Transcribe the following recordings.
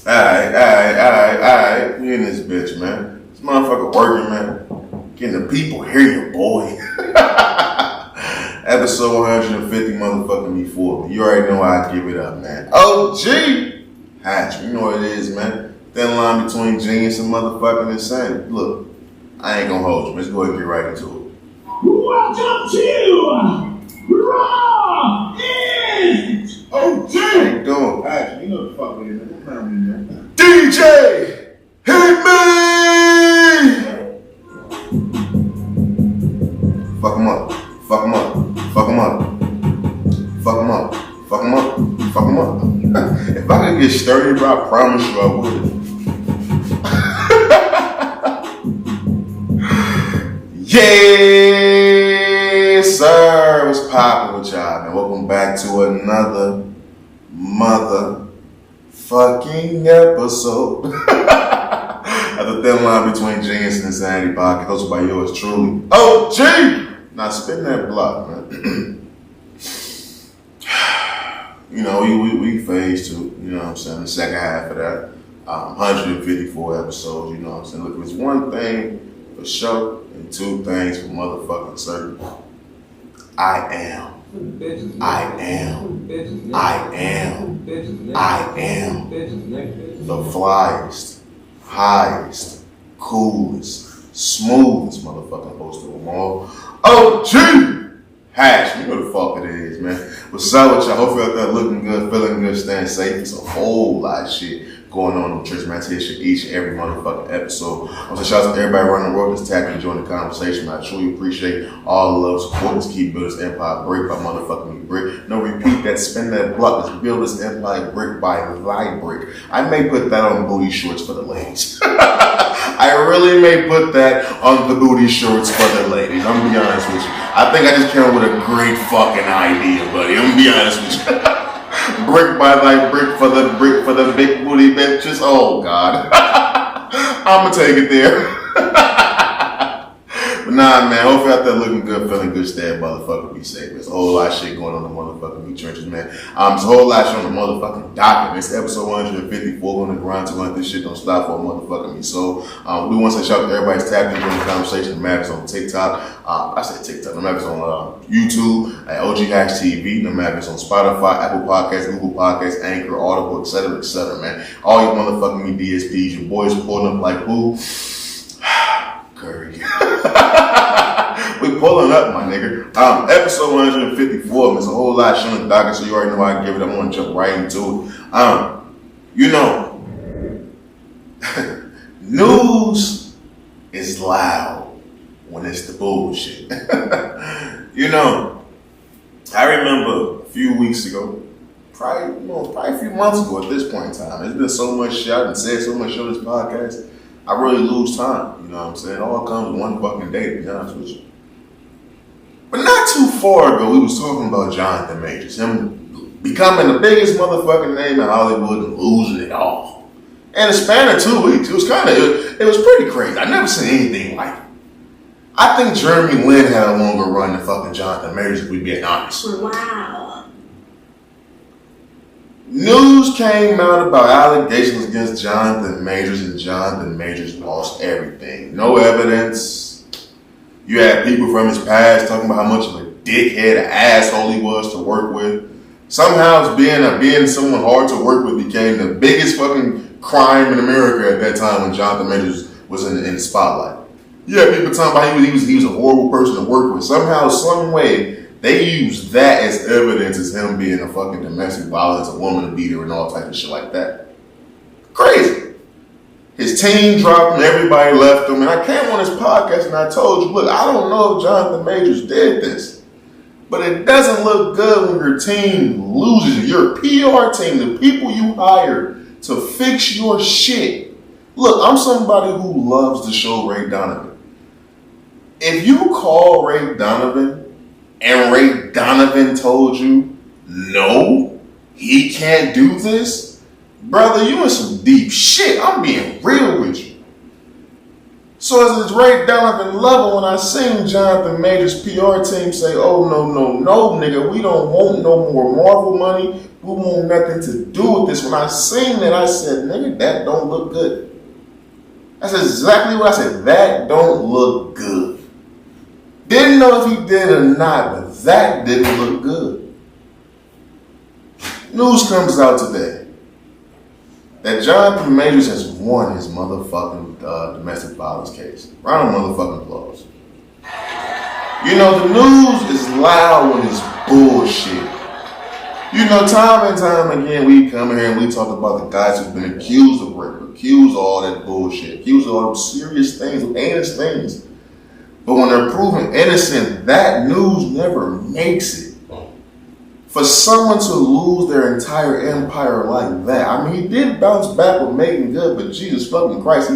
Alright. We in this bitch, man. This motherfucker working, man. Getting the people hear you, boy. Episode 150 motherfucking me for me. You already know how I give it up, man. OGHatch, you know what it is, man. Thin line between genius and motherfucking insane. Look, I ain't gonna hold you. Let's go ahead and get right into it. Welcome to Raw is OG. How you doing? Hatch, you know the fuck it is. What's happening, man? DJ, hit me! Fuck him up. Fuck him up. Fuck him up. Fuck him up. Fuck him up. Fuck him up. If I could get sturdy, bro, I promise you I would. Yes, sir. What's poppin' with y'all, man? Welcome back to another motherfucking episode of the Thin Line Between Genius and Insanity podcast, hosted by yours truly, OG. Now spin that block, man. You know, we phase two, you know what I'm saying, the second half of that. 154 episodes, you know what I'm saying. Look, it's one thing for sure and two things for motherfucking certain. I am the flyest, highest, coolest, smoothest motherfucking host of them all. OGHatch, you know the fuck it is, man. What's up with y'all? Hopefully out there looking good, feeling good, staying safe. It's a whole lot of shit going on in Trish, man. I tell you shit each and every motherfucking episode. I want to shout out to everybody around the world that's tapping and joining the conversation. I truly appreciate all the love, support. Let's keep building this empire brick by motherfucking brick. No, repeat that, spin that block. Let's build this empire brick by thy brick. I may put that on booty shorts for the ladies. I really may put that on the booty shorts for the ladies. I'm gonna be honest with you. I think I just came up with a great fucking idea, buddy. I'm gonna be honest with you. Brick by thy brick for the big booty bitches. Oh God. I'ma take it there. But nah, man, hopefully out there looking good, feeling good, stay motherfucker, be safe. There's a whole lot of shit going on in the motherfucking meat trenches, man. There's a whole lot of shit on the motherfucking docket. It's episode 154 on the grind to let this shit don't stop for a motherfucking me. So we want to say shout out to everybody's tapping during the conversation. The matters on TikTok. I said TikTok. The matters on YouTube at OGHatchTV. The matters on Spotify, Apple Podcasts, Google Podcasts, Anchor, Audible, etc., man. All you motherfucking me DSPs, your boys pulling up like who? Curry. We pulling up, my nigga. Episode 154. There's a whole lot of shit on the docket, so you already know how I give it. I'm gonna jump right into it. You know, news is loud when it's the bullshit. You know, I remember a few weeks ago, probably a few months ago at this point in time. There's been so much shit and said so much on this podcast. I really lose time, you know what I'm saying? It all comes one fucking day, to be honest with you. But not too far ago, we was talking about Johnathan Majors, him becoming the biggest motherfucking name in Hollywood and losing it all. In a span of 2 weeks, it was pretty crazy. I never seen anything like it. I think Jeremy Lin had a longer run than fucking Johnathan Majors, if we being honest. Wow. News came out about allegations against Johnathan Majors, and Johnathan Majors lost everything. No evidence. You had people from his past talking about how much of a dickhead, an asshole he was to work with. Somehow being someone hard to work with became the biggest fucking crime in America at that time when Johnathan Majors was in the spotlight. You had people talking about he was a horrible person to work with. Somehow, some way, they use that as evidence as him being a fucking domestic violence, a woman beater, and all type of shit like that. Crazy. His team dropped him, everybody left him, and I came on this podcast and I told you, look, I don't know if Johnathan Majors did this, but it doesn't look good when your team loses you. Your PR team, the people you hired to fix your shit. Look, I'm somebody who loves the show Ray Donovan. If you call Ray Donovan and Ray Donovan told you, no, he can't do this, brother, you in some deep shit. I'm being real with you. So as this Ray Donovan level, when I seen Johnathan Majors' PR team say, oh, no, nigga, we don't want no more Marvel money. who want nothing to do with this. When I seen that, I said, nigga, that don't look good. That's exactly what I said. That don't look good. Didn't know if he did or not, but that didn't look good. News comes out today that Johnathan Majors has won his motherfucking domestic violence case. Round of motherfucking applause. You know, the news is loud when it's bullshit. You know, time and time again, we come here and we talk about the guys who've been accused of rape, accused of all that bullshit, accused of all those serious things, heinous things. But when they're proven innocent, that news never makes it. For someone to lose their entire empire like that, I mean, he did bounce back with making good, but Jesus fucking Christ,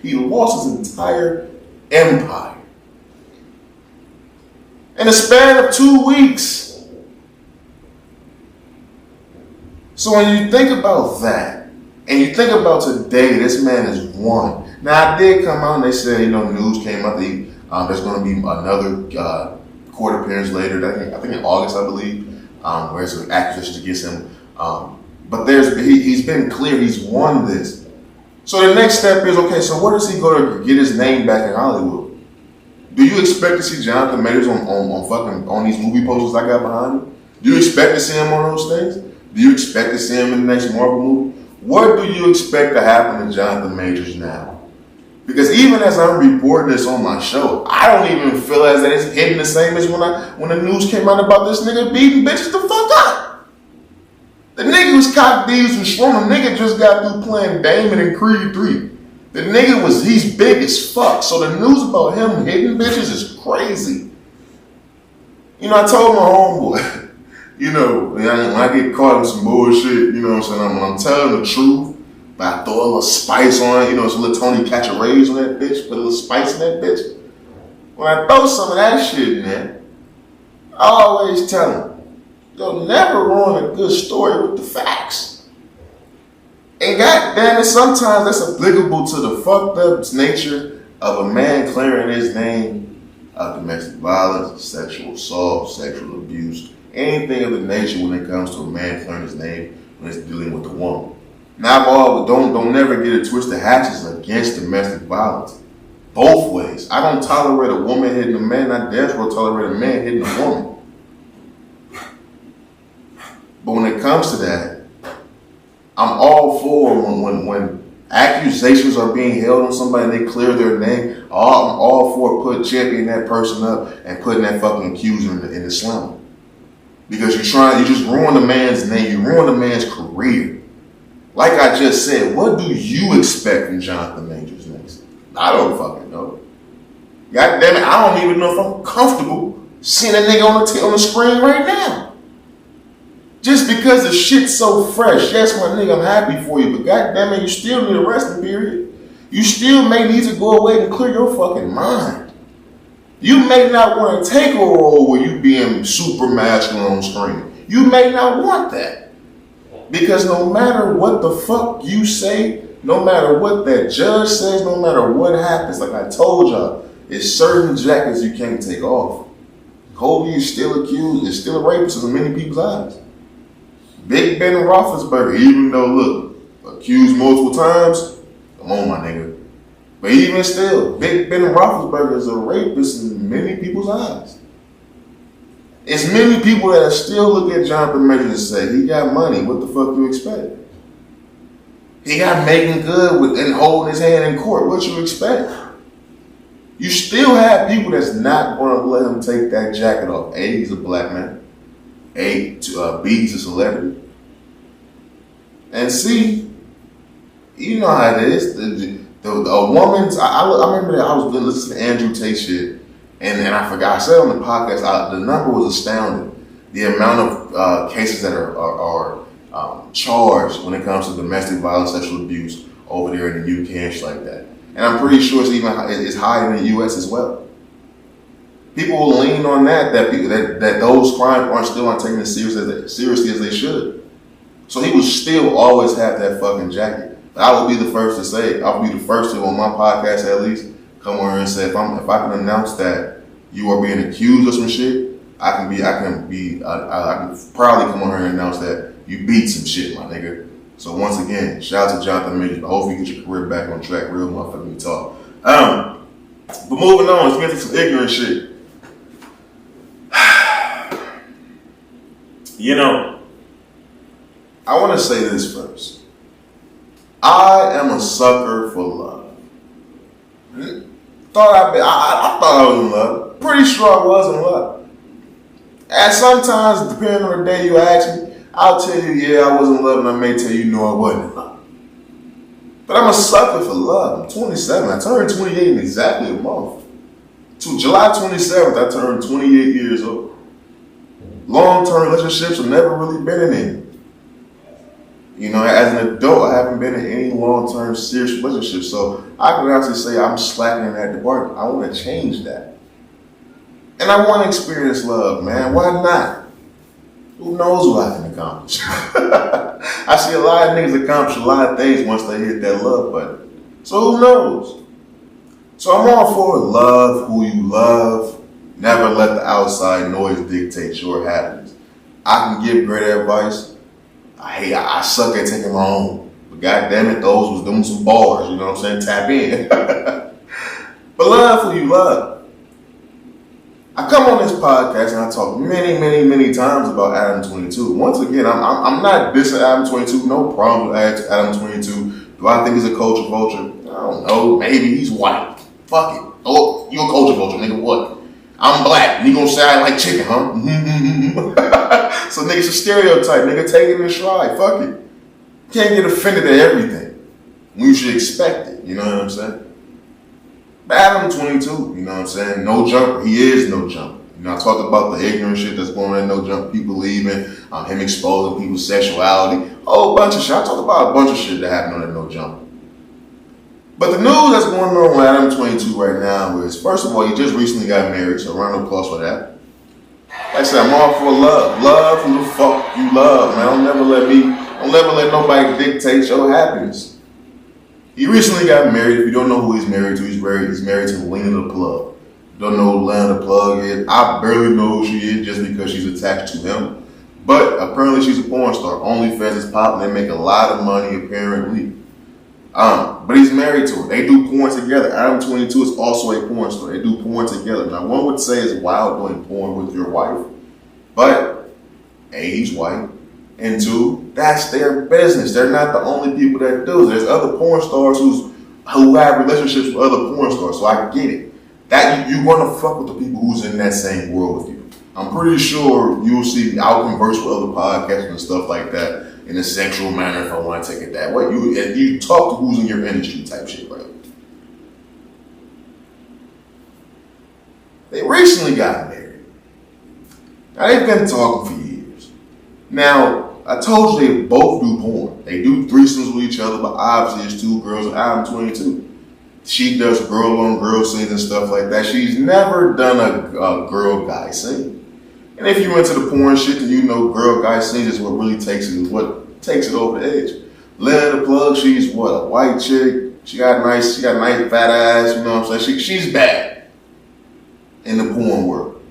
he lost his entire empire. In a span of 2 weeks. So when you think about that, and you think about today, this man has won. Now, I did come out and they said, you know, news came out that there's going to be another court appearance later, I think in August, I believe, where there's accusations against him. But he's been clear, he's won this. So the next step is, okay, so where does he go to get his name back in Hollywood? Do you expect to see Johnathan Majors on these movie posters I got behind him? Do you expect to see him on those things? Do you expect to see him in the next Marvel movie? What do you expect to happen to Johnathan Majors now? Because even as I'm reporting this on my show, I don't even feel as that it's hitting the same as when the news came out about this nigga beating bitches the fuck up. The nigga was cock thieves was strong. The nigga just got through playing Damon in Creed 3. The nigga he's big as fuck. So the news about him hitting bitches is crazy. You know, I told my homeboy, you know, when I get caught in some bullshit, you know what I'm saying, when I'm telling the truth, but I throw a little spice on it, you know, it's a little Tony Catch-a-Rays on that bitch, put a little spice in that bitch. When I throw some of that shit in there, I always tell him, you'll never ruin a good story with the facts. And goddamn it, sometimes that's applicable to the fucked up nature of a man clearing his name of domestic violence, sexual assault, sexual abuse, anything of the nature when it comes to a man clearing his name when it's dealing with a woman. Now, don't never get it twisted. Hatches against domestic violence. Both ways. I don't tolerate a woman hitting a man. I definitely tolerate a man hitting a woman. But when it comes to that, I'm all for when accusations are being held on somebody and they clear their name. I'm all for championing that person up and putting that fucking accuser in the slammer. Because you just ruin the man's name, you ruin the man's career. Like I just said, what do you expect from Johnathan Majors next? I don't fucking know. God damn it, I don't even know if I'm comfortable seeing that nigga on the screen right now. Just because the shit's so fresh, yes, my nigga, I'm happy for you, but goddamn it, you still need a resting period. You still may need to go away and clear your fucking mind. You may not want to take a role where you being super masculine on screen. You may not want that. Because no matter what the fuck you say, no matter what that judge says, no matter what happens, like I told y'all, it's certain jackets you can't take off. Kobe is still accused, is still a rapist in many people's eyes. Big Ben Roethlisberger, even though, look, accused multiple times, come on, my nigga. But even still, Big Ben Roethlisberger is a rapist in many people's eyes. It's many people that still look at Johnathan Majors and say, he got money, what the fuck you expect? He got making good and holding his hand in court, what you expect? You still have people that's not going to let him take that jacket off. A, he's a black man. A, B, he's a celebrity. And C, you know how it is. A woman's, I remember that I was listening to Andrew Tate shit, and I forgot, I said on the podcast, the number was astounding. The amount of cases that are charged when it comes to domestic violence, sexual abuse over there in the UK and shit like that. And I'm pretty sure it's higher in the US as well. People will lean on that those crimes aren't still not taken as seriously as they should. So he will still always have that fucking jacket. But I will be the first to say, I'll be the first to, on my podcast at least, come over and say, if I can announce that you are being accused of some shit, I can proudly come on here and announce that you beat some shit, my nigga. So once again, shout out to Johnathan Majors. Hopefully you get your career back on track. Real motherfucking talk. But moving on, let's get into some ignorant shit. You know, I want to say this first. I am a sucker for love. I thought I was in love. Pretty sure I was in love. And sometimes, depending on the day you ask me, I'll tell you, yeah, I was in love, and I may tell you, no, I wasn't in love. But I'm a sucker for love. I'm 27. I turned 28 in exactly a month. To July 27th, I turned 28 years old. Long-term relationships have never really been in any. You know, as an adult, I haven't been in any long-term serious relationships. So I can actually say I'm slacking in that department. I want to change that. And I want to experience love, man. Why not? Who knows what I can accomplish? I see a lot of niggas accomplish a lot of things once they hit that love button. So who knows? So I'm all for love who you love. Never let the outside noise dictate your happiness. I can give great advice. I suck at taking my own. But goddamn it, those was doing some bars, you know what I'm saying? Tap in. But love who you love. I come on this podcast and I talk many times about Adam 22. Once again, I'm not dissing Adam 22. No problem with Adam 22. Do I think he's a culture vulture? I don't know. Maybe he's white. Fuck it. Oh, you a culture vulture, nigga. What? I'm black. You gonna say I like chicken, huh? So nigga, it's a stereotype. Nigga, take it in stride. Fuck it. You can't get offended at everything. You should expect it. You know what I'm saying? Adam 22, you know what I'm saying? No jumper. He is no jumper. You know, I talked about the ignorant shit that's going on in No Jumper, people leaving, him exposing people's sexuality, a whole bunch of shit. I talked about a bunch of shit that happened on that No Jumper. But the news that's going on with Adam 22 right now is, first of all, he just recently got married, so round of applause for that. Like I said, I'm all for love. Love who the fuck you love, man. Don't never let nobody dictate your happiness. He recently got married. If you don't know who he's married to, he's married to Lena the Plug. Don't know who Lena the Plug is. I barely know who she is just because she's attached to him. But apparently she's a porn star. OnlyFans is popping. They make a lot of money apparently. But he's married to her. They do porn together. Adam 22 is also a porn star. They do porn together. Now one would say it's wild doing porn with your wife. But A, he's white. And two, that's their business. They're not the only people that do it. There's other porn stars who have relationships with other porn stars. So I get it. That you want to fuck with the people who's in that same world with you. I'm pretty sure you'll see I'll converse with other podcasts and stuff like that in a sexual manner if I want to take it that way. You talk to who's in your industry type shit, right? They recently got married. Now they've been talking for years. Now, I told you they both do porn. They do threesomes with each other, but obviously it's two girls and I'm 22. She does girl-on-girl scenes and stuff like that. She's never done a girl-guy scene. And if you into the porn shit, then you know girl-guy scenes is what really takes it over the edge. Lena the Plug, she's what, a white chick. She got a nice fat ass, you know what I'm saying? She's bad in the porn world.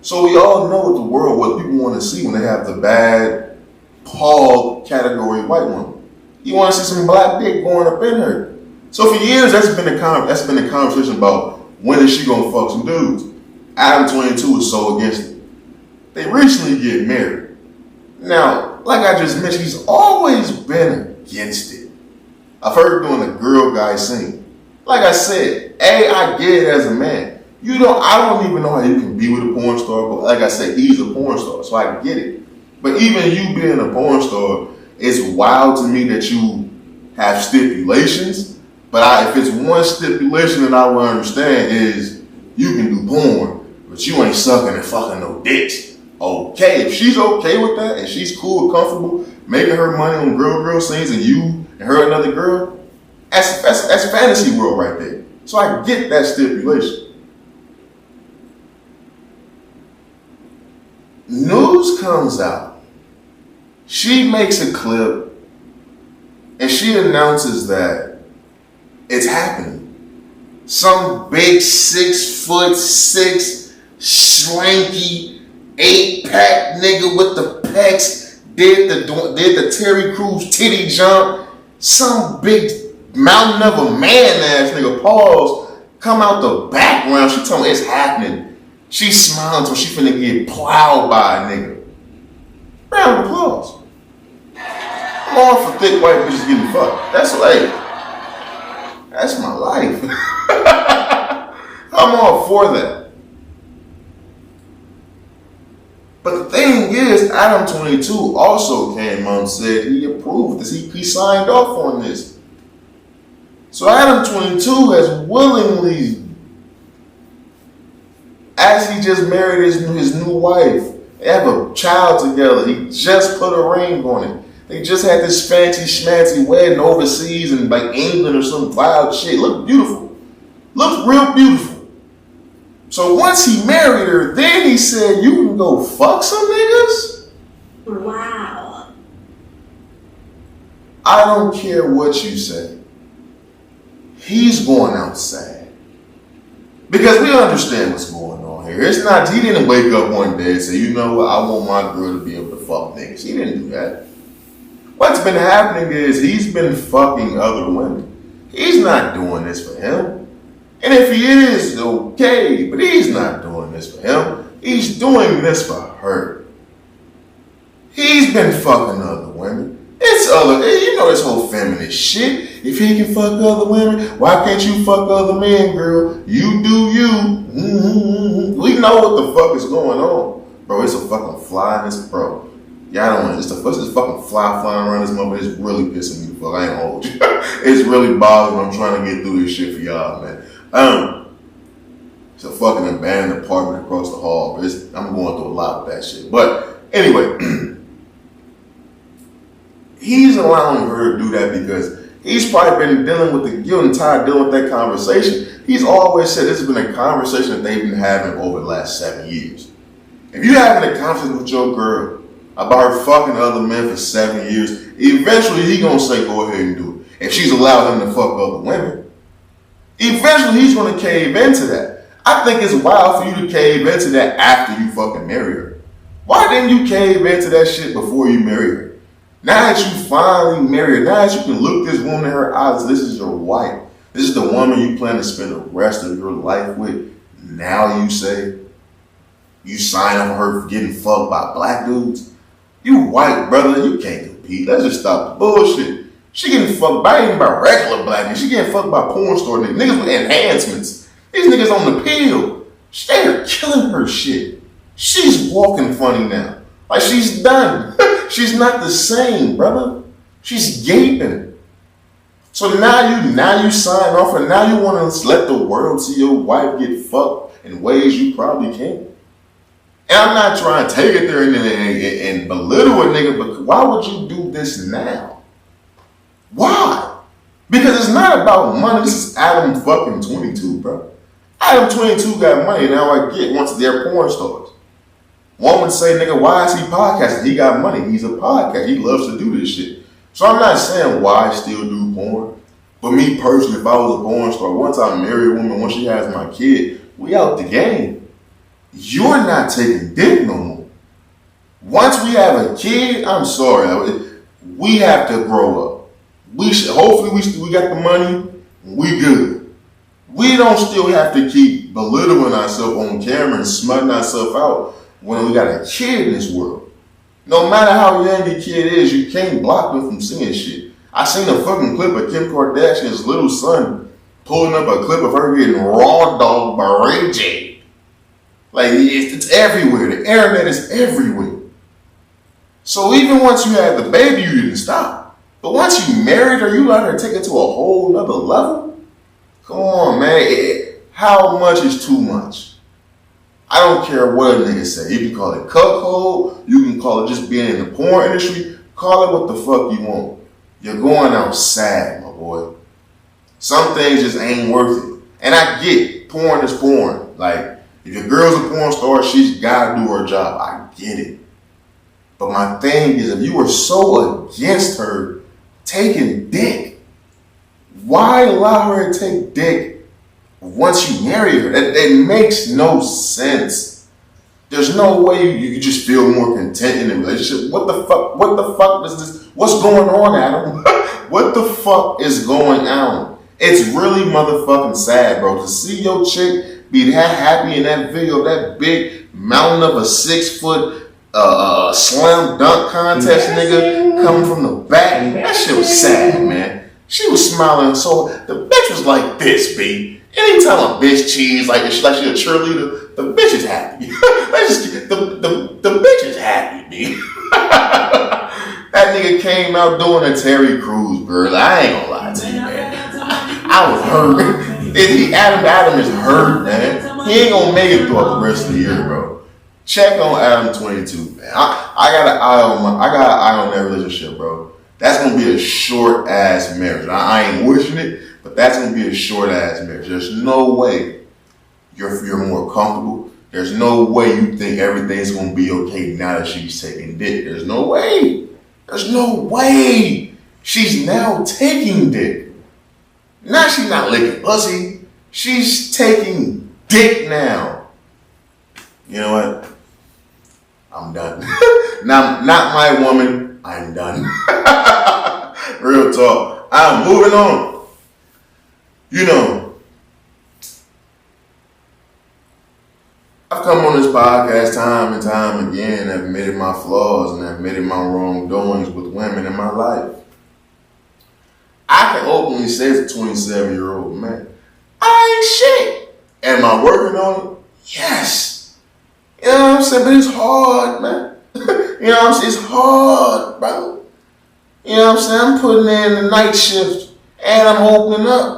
So we all know what people want to see when they have the bad Paul category white woman. You want to see some black dick going up in her. So for years, that's been a conversation about when is she gonna fuck some dudes. Adam 22 is so against it. They recently get married. Now, like I just mentioned, he's always been against it. I've heard doing a girl guy scene. Like I said, I get it as a man. I don't even know how you can be with a porn star, but like I said, he's a porn star, so I get it. But even you being a porn star, it's wild to me that you have stipulations. But if it's one stipulation that I will understand is you can do porn, but you ain't sucking and fucking no dicks. Okay, if she's okay with that and she's cool and comfortable making her money on girl scenes and you and her another girl, that's fantasy world right there. So I get that stipulation. News comes out. She makes a clip and she announces that it's happening. Some big 6'6", swanky, 8-pack nigga with the pecs, did the Terry Crews titty jump, some big mountain of a man ass nigga, pause, come out the background, she told me it's happening. She smiling so she finna get plowed by a nigga. Round of applause. I'm all for thick white bitches getting fucked. That's my life. I'm all for that. But the thing is, Adam 22 also came out and said he approved this. He signed off on this. So Adam 22 has willingly, as he just married his new wife, they have a child together. He just put a ring on it. They just had this fancy schmancy wedding overseas in like England or some wild shit. Looked beautiful. Looked real beautiful. So once he married her, then he said, you can go fuck some niggas? Wow. I don't care what you say. He's going outside. Because we understand what's going on here. It's not, he didn't wake up one day and say, you know what, I want my girl to be able to fuck niggas. He didn't do that. What's been happening is he's been fucking other women. He's not doing this for him. And if he is, okay, but he's not doing this for him. He's doing this for her. He's been fucking other women. It's other, you know this whole feminist shit. If he can fuck other women, why can't you fuck other men, girl? You do you. Mm-hmm. We know what the fuck is going on. Bro, it's a fucking fly in this, bro. Y'all don't want this fucking fly flying around this motherfucker. It's really pissing me the fuck. I ain't hold you. It's really bothering me. I'm trying to get through this shit for y'all, man. It's a fucking abandoned apartment across the hall. But I'm going through a lot with that shit. But anyway, he's allowing her to do that because he's probably been dealing with the guilt and tired of dealing with that conversation. He's always said this has been a conversation that they've been having over the last 7 years. If you're having a conversation with your girl about her fucking other men for 7 years, eventually he gonna say go ahead and do it. If she's allowed him to fuck other women, eventually he's gonna cave into that. I think it's wild for you to cave into that after you fucking marry her. Why didn't you cave into that shit before you marry her? Now that you finally married her, now that you can look this woman in her eyes, this is your wife. This is the woman you plan to spend the rest of your life with. Now you say you sign up for her for getting fucked by black dudes. You white, brother, you can't compete. Let's just stop the bullshit. She getting fucked by even by regular black niggas. She getting fucked by porn store niggas. Niggas with enhancements. These niggas on the pill. They're killing her shit. She's walking funny now. Like she's done. She's not the same, brother. She's gaping. So now you sign off and now you want to let the world see your wife get fucked in ways you probably can't. And I'm not trying to take it there and belittle a nigga, but why would you do this now? Why? Because it's not about money. This is Adam fucking 22, bro. Adam 22 got money, now I get once they're porn stars. One would say, nigga, why is he podcasting? He got money. He's a podcast. He loves to do this shit. So I'm not saying why I still do porn. But me personally, if I was a porn star, once I marry a woman, once she has my kid, we out the game. You're not taking dick no more. Once we have a kid, I'm sorry, we have to grow up. Hopefully we got the money, we good. We don't still have to keep belittling ourselves on camera and smutting ourselves out when we got a kid in this world. No matter how young your kid is, you can't block them from seeing shit. I seen a fucking clip of Kim Kardashian's little son pulling up a clip of her getting raw dogged by Ray J. Like, it's everywhere. The internet is everywhere. So even once you had the baby, you didn't stop. But once you married her, you let her take it to a whole nother level? Come on, man. How much is too much? I don't care what a nigga say. You can call it cuckold. You can call it just being in the porn industry. Call it what the fuck you want. You're going outside, my boy. Some things just ain't worth it. And I get porn is porn. Like, if your girl's a porn star, she's gotta do her job. I get it. But my thing is, if you were so against her taking dick, why allow her to take dick once you marry her? That makes no sense. There's no way you just feel more content in a relationship. What the fuck is this? What's going on, Adam? What the fuck is going on? It's really motherfucking sad, bro. To see your chick be that happy in that video, that big mountain of a 6 foot slam dunk contest nigga coming from the back. That shit was sad, man. She was smiling, so the bitch was like this, B. Anytime a bitch cheese like she a cheerleader, the bitch is happy. the bitch is happy, B. That nigga came out doing a Terry Crews, bro. I ain't gonna lie to you, man. I was hurt. Adam is hurt, man. He ain't gonna make it throughout the rest of the year, bro. Check on Adam 22, man. I got an eye on that relationship, bro. That's gonna be a short ass marriage. I ain't wishing it, but that's gonna be a short ass marriage. There's no way you're more comfortable. There's no way you think everything's gonna be okay now that she's taking dick. There's no way. There's no way. She's now taking dick. Now she's not licking pussy. She's taking dick now. You know what? I'm done. Not my woman. I'm done. Real talk. I'm moving on. You know, I've come on this podcast time and time again and admitted my flaws and admitted my wrongdoings with women in my life. I can openly say as a 27-year-old man, I ain't shit. Am I working on it? Yes. You know what I'm saying? But it's hard, man. You know what I'm saying? It's hard, bro. You know what I'm saying? I'm putting in the night shift and I'm opening up.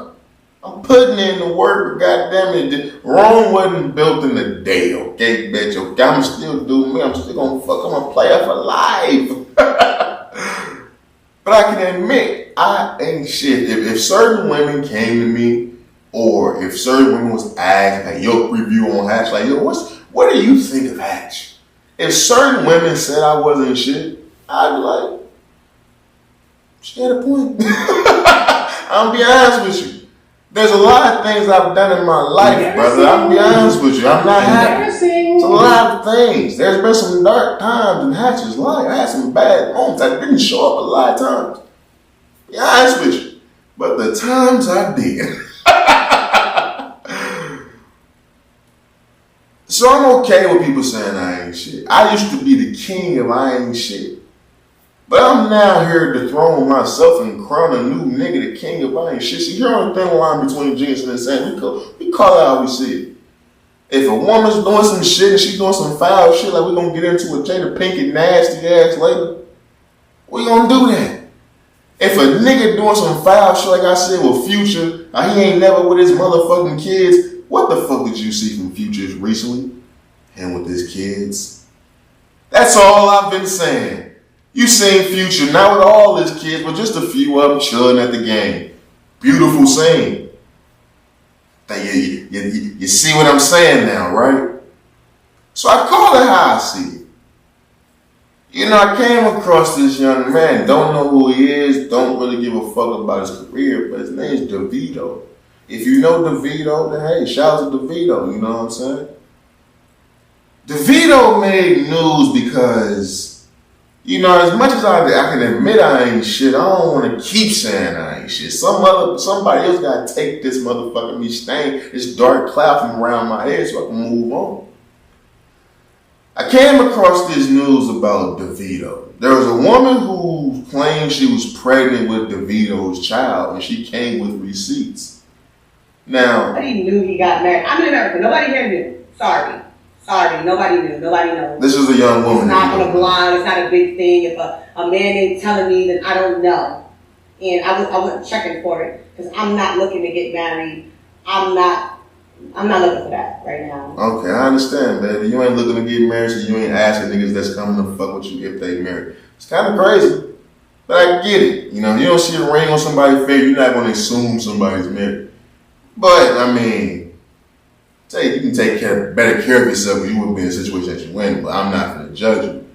I'm putting in the work, but goddamn it, Rome wasn't built in a day, okay, bitch? Okay, I'm still doing me. I'm still gonna fuck. I'm a player for life. But I can admit, I ain't shit. If certain women came to me, or if certain women was asked, like, yo, review on Hatch, like, yo, what do you think of Hatch? If certain women said I wasn't shit, I'd be like, she had a point. I'll be honest with you. There's a lot of things I've done in my life, brother. I'll be honest with you. I'm not happy. It's a lot of things. There's been some dark times in Hatch's life. I had some bad moments. I didn't show up a lot of times. Be honest with you. But the times I did. So I'm okay with people saying I ain't shit. I used to be the king of I ain't shit. But I'm now here to dethrone myself and crown a new nigga the king of I ain't shit. See, here on the thin line between Jinx and Insane, we call it how we see it. If a woman's doing some shit and she's doing some foul shit, like we're going to get into a Jada Pinkett nasty ass later, we going to do that. If a nigga doing some foul shit, like I said, with Future, he ain't never with his motherfucking kids, what the fuck did you see from Future recently? Him with his kids? That's all I've been saying. You seen Future, not with all his kids, but just a few of them chilling at the game. Beautiful scene. You see what I'm saying now, right? So I call it how I see it. You know, I came across this young man, don't know who he is, don't really give a fuck about his career, but his name's Davido. If you know Davido, then hey, shout out to Davido, you know what I'm saying? Davido made news because, you know, as much as I can admit I ain't shit, I don't want to keep saying I ain't shit. Somebody else got to take this motherfucking me stain, this dark cloud from around my head so I can move on. I came across this news about Davido. There was a woman who claimed she was pregnant with Davido's child, and she came with receipts. Now, Nobody knew he got married. I'm in America. Nobody here knew. Sorry. Nobody knew. Nobody knows. This is a young woman. It's not on a blind. It's not a big thing. If a man ain't telling me, then I don't know. And I wasn't checking for it because I'm not looking to get married. I'm not looking for that right now. Okay, I understand, baby. You ain't looking to get married, so you ain't asking niggas that's coming to fuck with you if they married. It's kind of crazy, but I get it. You know, if you don't see a ring on somebody's finger, you're not going to assume somebody's married. But, I mean, you can take better care of yourself if you wouldn't be in a situation that you in, but I'm not going to judge you.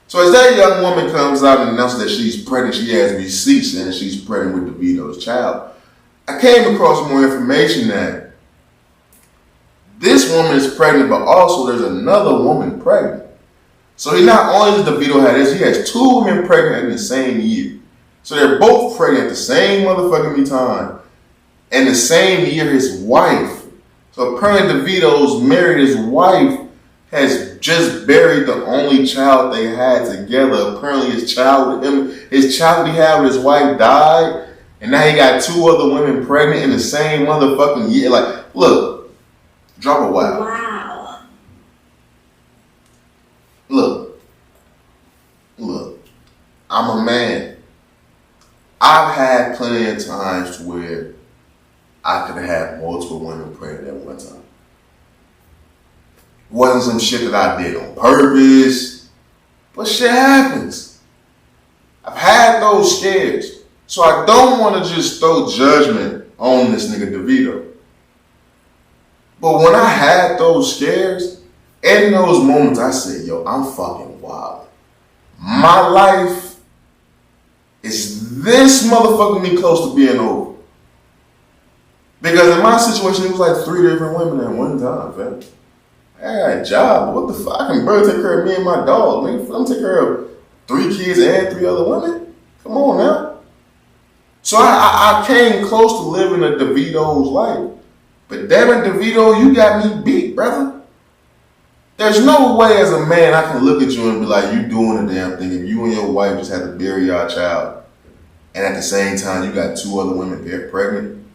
So as that young woman comes out and announces that she's pregnant, she has receipts and she's pregnant with Davido's child, I came across more information that This woman is pregnant, but also there's another woman pregnant. So he not only does Davido have this, he has two women pregnant in the same year. So they're both pregnant at the same motherfucking time. And the same year, his wife. So apparently Davido's married, his wife has just buried the only child they had together. Apparently his child he had with his wife died. And now he got two other women pregnant in the same motherfucking year. Like, look, drop a wow. Wow. Look, I'm a man. I've had plenty of times where I could have had multiple women pregnant at one time. Wasn't some shit that I did on purpose, but shit happens. I've had those scares. So I don't want to just throw judgment on this nigga Davido. But when I had those scares, in those moments I said, yo, I'm fucking wild. My life is this motherfucking me close to being over. Because in my situation, it was like 3 different women at one time, fam. I had a job, but what the fuck? I can barely take care of me and my dog. Nigga, I'm taking care of 3 kids and 3 other women? Come on now. So I came close to living a Davido's life. But damn it, Davido, you got me beat, brother. There's no way as a man I can look at you and be like, you doing the damn thing if you and your wife just had to bury your child and at the same time you got 2 other women pregnant.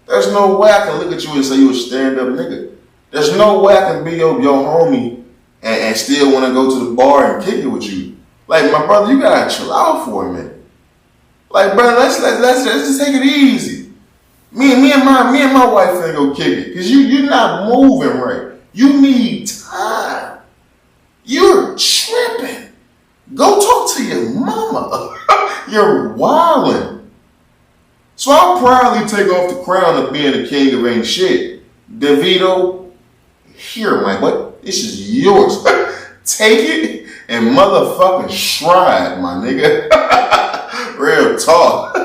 There's no way I can look at you and say you a stand-up nigga. There's no way I can be your homie and still want to go to the bar and kick it with you. Like, my brother, you gotta chill out for a minute. Like, brother, let's just take it easy. Me and my wife finna go kick it. Cause you're not moving right. You need time. You're tripping. Go talk to your mama. You're wildin'. So I'll proudly take off the crown of being the king of ain't shit. Davido, here, my what? This is yours. Take it and motherfucking stride, my nigga. Real talk.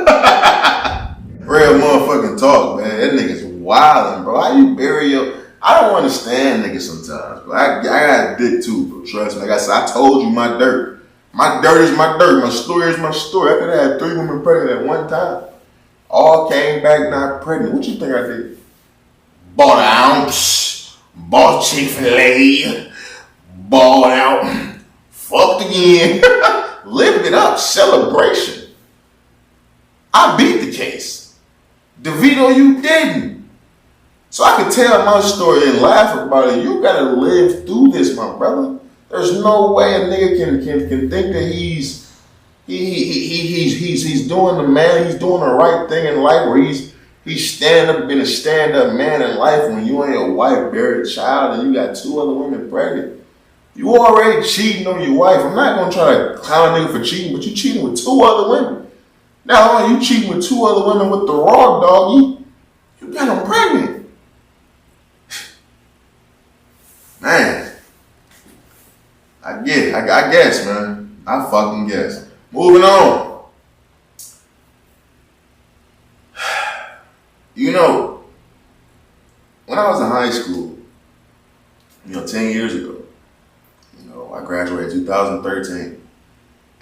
Real motherfucking talk, man. That nigga's wildin', bro. How you bury your... I don't understand niggas sometimes, but I got a dick too, bro. Trust me. Like I said, I told you my dirt. My dirt is my dirt. My story is my story. I could have had 3 women pregnant at one time. All came back not pregnant. What you think I did? Bought an ounce. Bought Chick-fil-A. Bought out. Fucked again. Lived it up. Celebration. I beat the case. Davido, you didn't. So I could tell my story and laugh about it. You gotta live through this, my brother. There's no way a nigga can think that he's doing the man, he's doing the right thing in life, where he's being a stand-up man in life when you and your wife buried a child and you got 2 other women pregnant. You already cheating on your wife. I'm not gonna try to clown a nigga for cheating, but you cheating with 2 other women. Now you cheating with 2 other women with the raw dog, you got them pregnant. Man, I get it. I guess, man. I fucking guess. Moving on. You know, when I was in high school, 10 years ago, I graduated in 2013.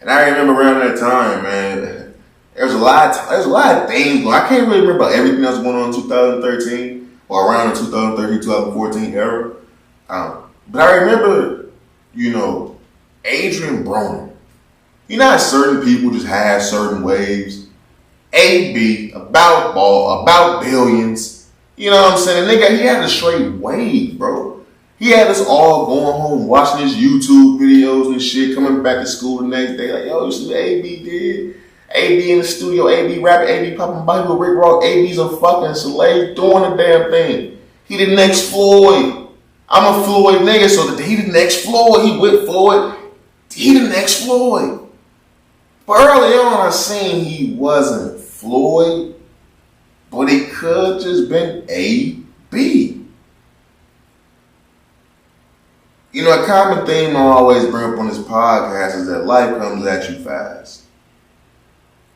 And I remember around that time, man, there's a lot of things going on. I can't really remember everything that was going on in 2013 or around the 2013, 2014 era. But I remember, Adrien Broner. How certain people just have certain waves. AB, about ball, about billions. You know what I'm saying? Nigga, he had a straight wave, bro. He had us all going home, watching his YouTube videos and shit, coming back to school the next day. Like, yo, you see what AB did? AB in the studio, AB rapping, AB popping body with Rick Rock. AB's a fucking slave doing the damn thing. He the next Floyd. I'm a Floyd nigga, so he the next Floyd. He with Floyd. He the next Floyd. But early on, I seen he wasn't Floyd, but he could just been AB. A common theme I always bring up on this podcast is that life comes at you fast.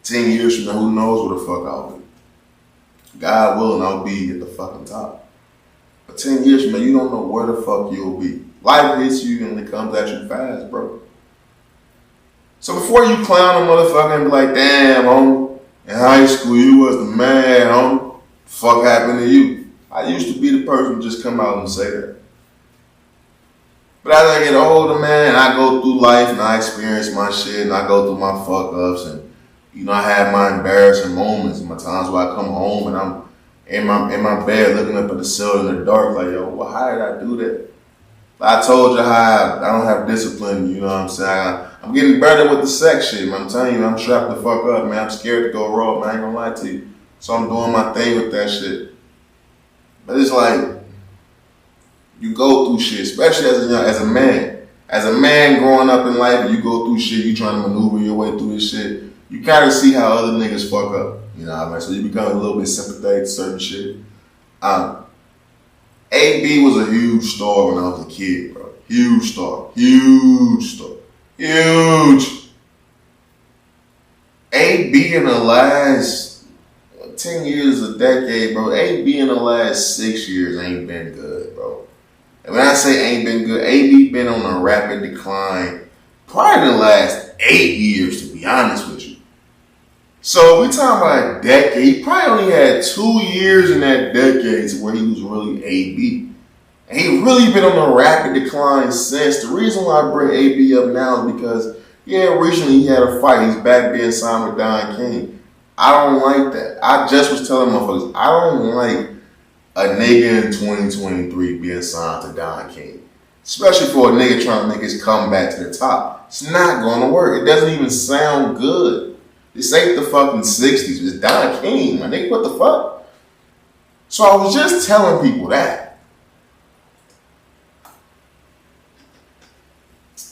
10 years from now, who knows where the fuck I'll be. God willing, I'll be at the fucking top. But 10 years from now, you don't know where the fuck you'll be. Life hits you and it comes at you fast, bro. So before you clown a motherfucker and be like, damn, homie, in high school you was the man, homie. Fuck happened to you? I used to be the person to just come out and say that. But as I get older, man, I go through life and I experience my shit and I go through my fuck ups and, you know, I have my embarrassing moments and my times where I come home and I'm in my bed looking up at the ceiling in the dark like, yo, well, how did I do that? I told you how I don't have discipline, you know what I'm saying? I'm getting better with the sex shit, man. I'm telling you, I'm strapped the fuck up, man. I'm scared to go raw, man. I ain't gonna lie to you. So I'm doing my thing with that shit. But it's like, you go through shit, especially as a man. As a man growing up in life, you go through shit, you trying to maneuver your way through this shit. You kind of see how other niggas fuck up, you know what I mean? So you become a little bit sympathetic to certain shit. AB was a huge star when I was a kid, bro. Huge star. Huge star. Huge. AB in the last 10 years, a decade, bro. AB in the last 6 years ain't been good, bro. And when I say ain't been good, AB been on a rapid decline probably the last 8 years, to be honest with you. So we talking about a decade. He probably only had 2 years in that decade to where he was really AB. And he really been on a rapid decline since. The reason why I bring AB up now is because, yeah, recently he had a fight. He's back being signed with Don King. I don't like that. I just was telling motherfuckers, I don't like a nigga in 2023 being signed to Don King. Especially for a nigga trying to make his comeback to the top. It's not going to work. It doesn't even sound good. This ain't the fucking 60s. It's Don King, my nigga. What the fuck? So I was just telling people that.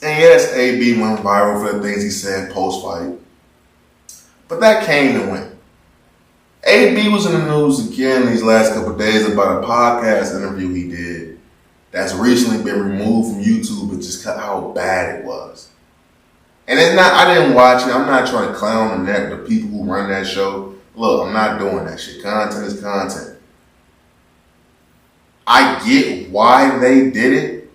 And yes, AB went viral for the things he said post-fight. But that came and went. AB was in the news again these last couple of days about a podcast interview he did that's recently been removed from YouTube and just how bad it was. And it's not, I didn't watch it. I'm not trying to clown the people who run that show. Look, I'm not doing that shit. Content is content. I get why they did it,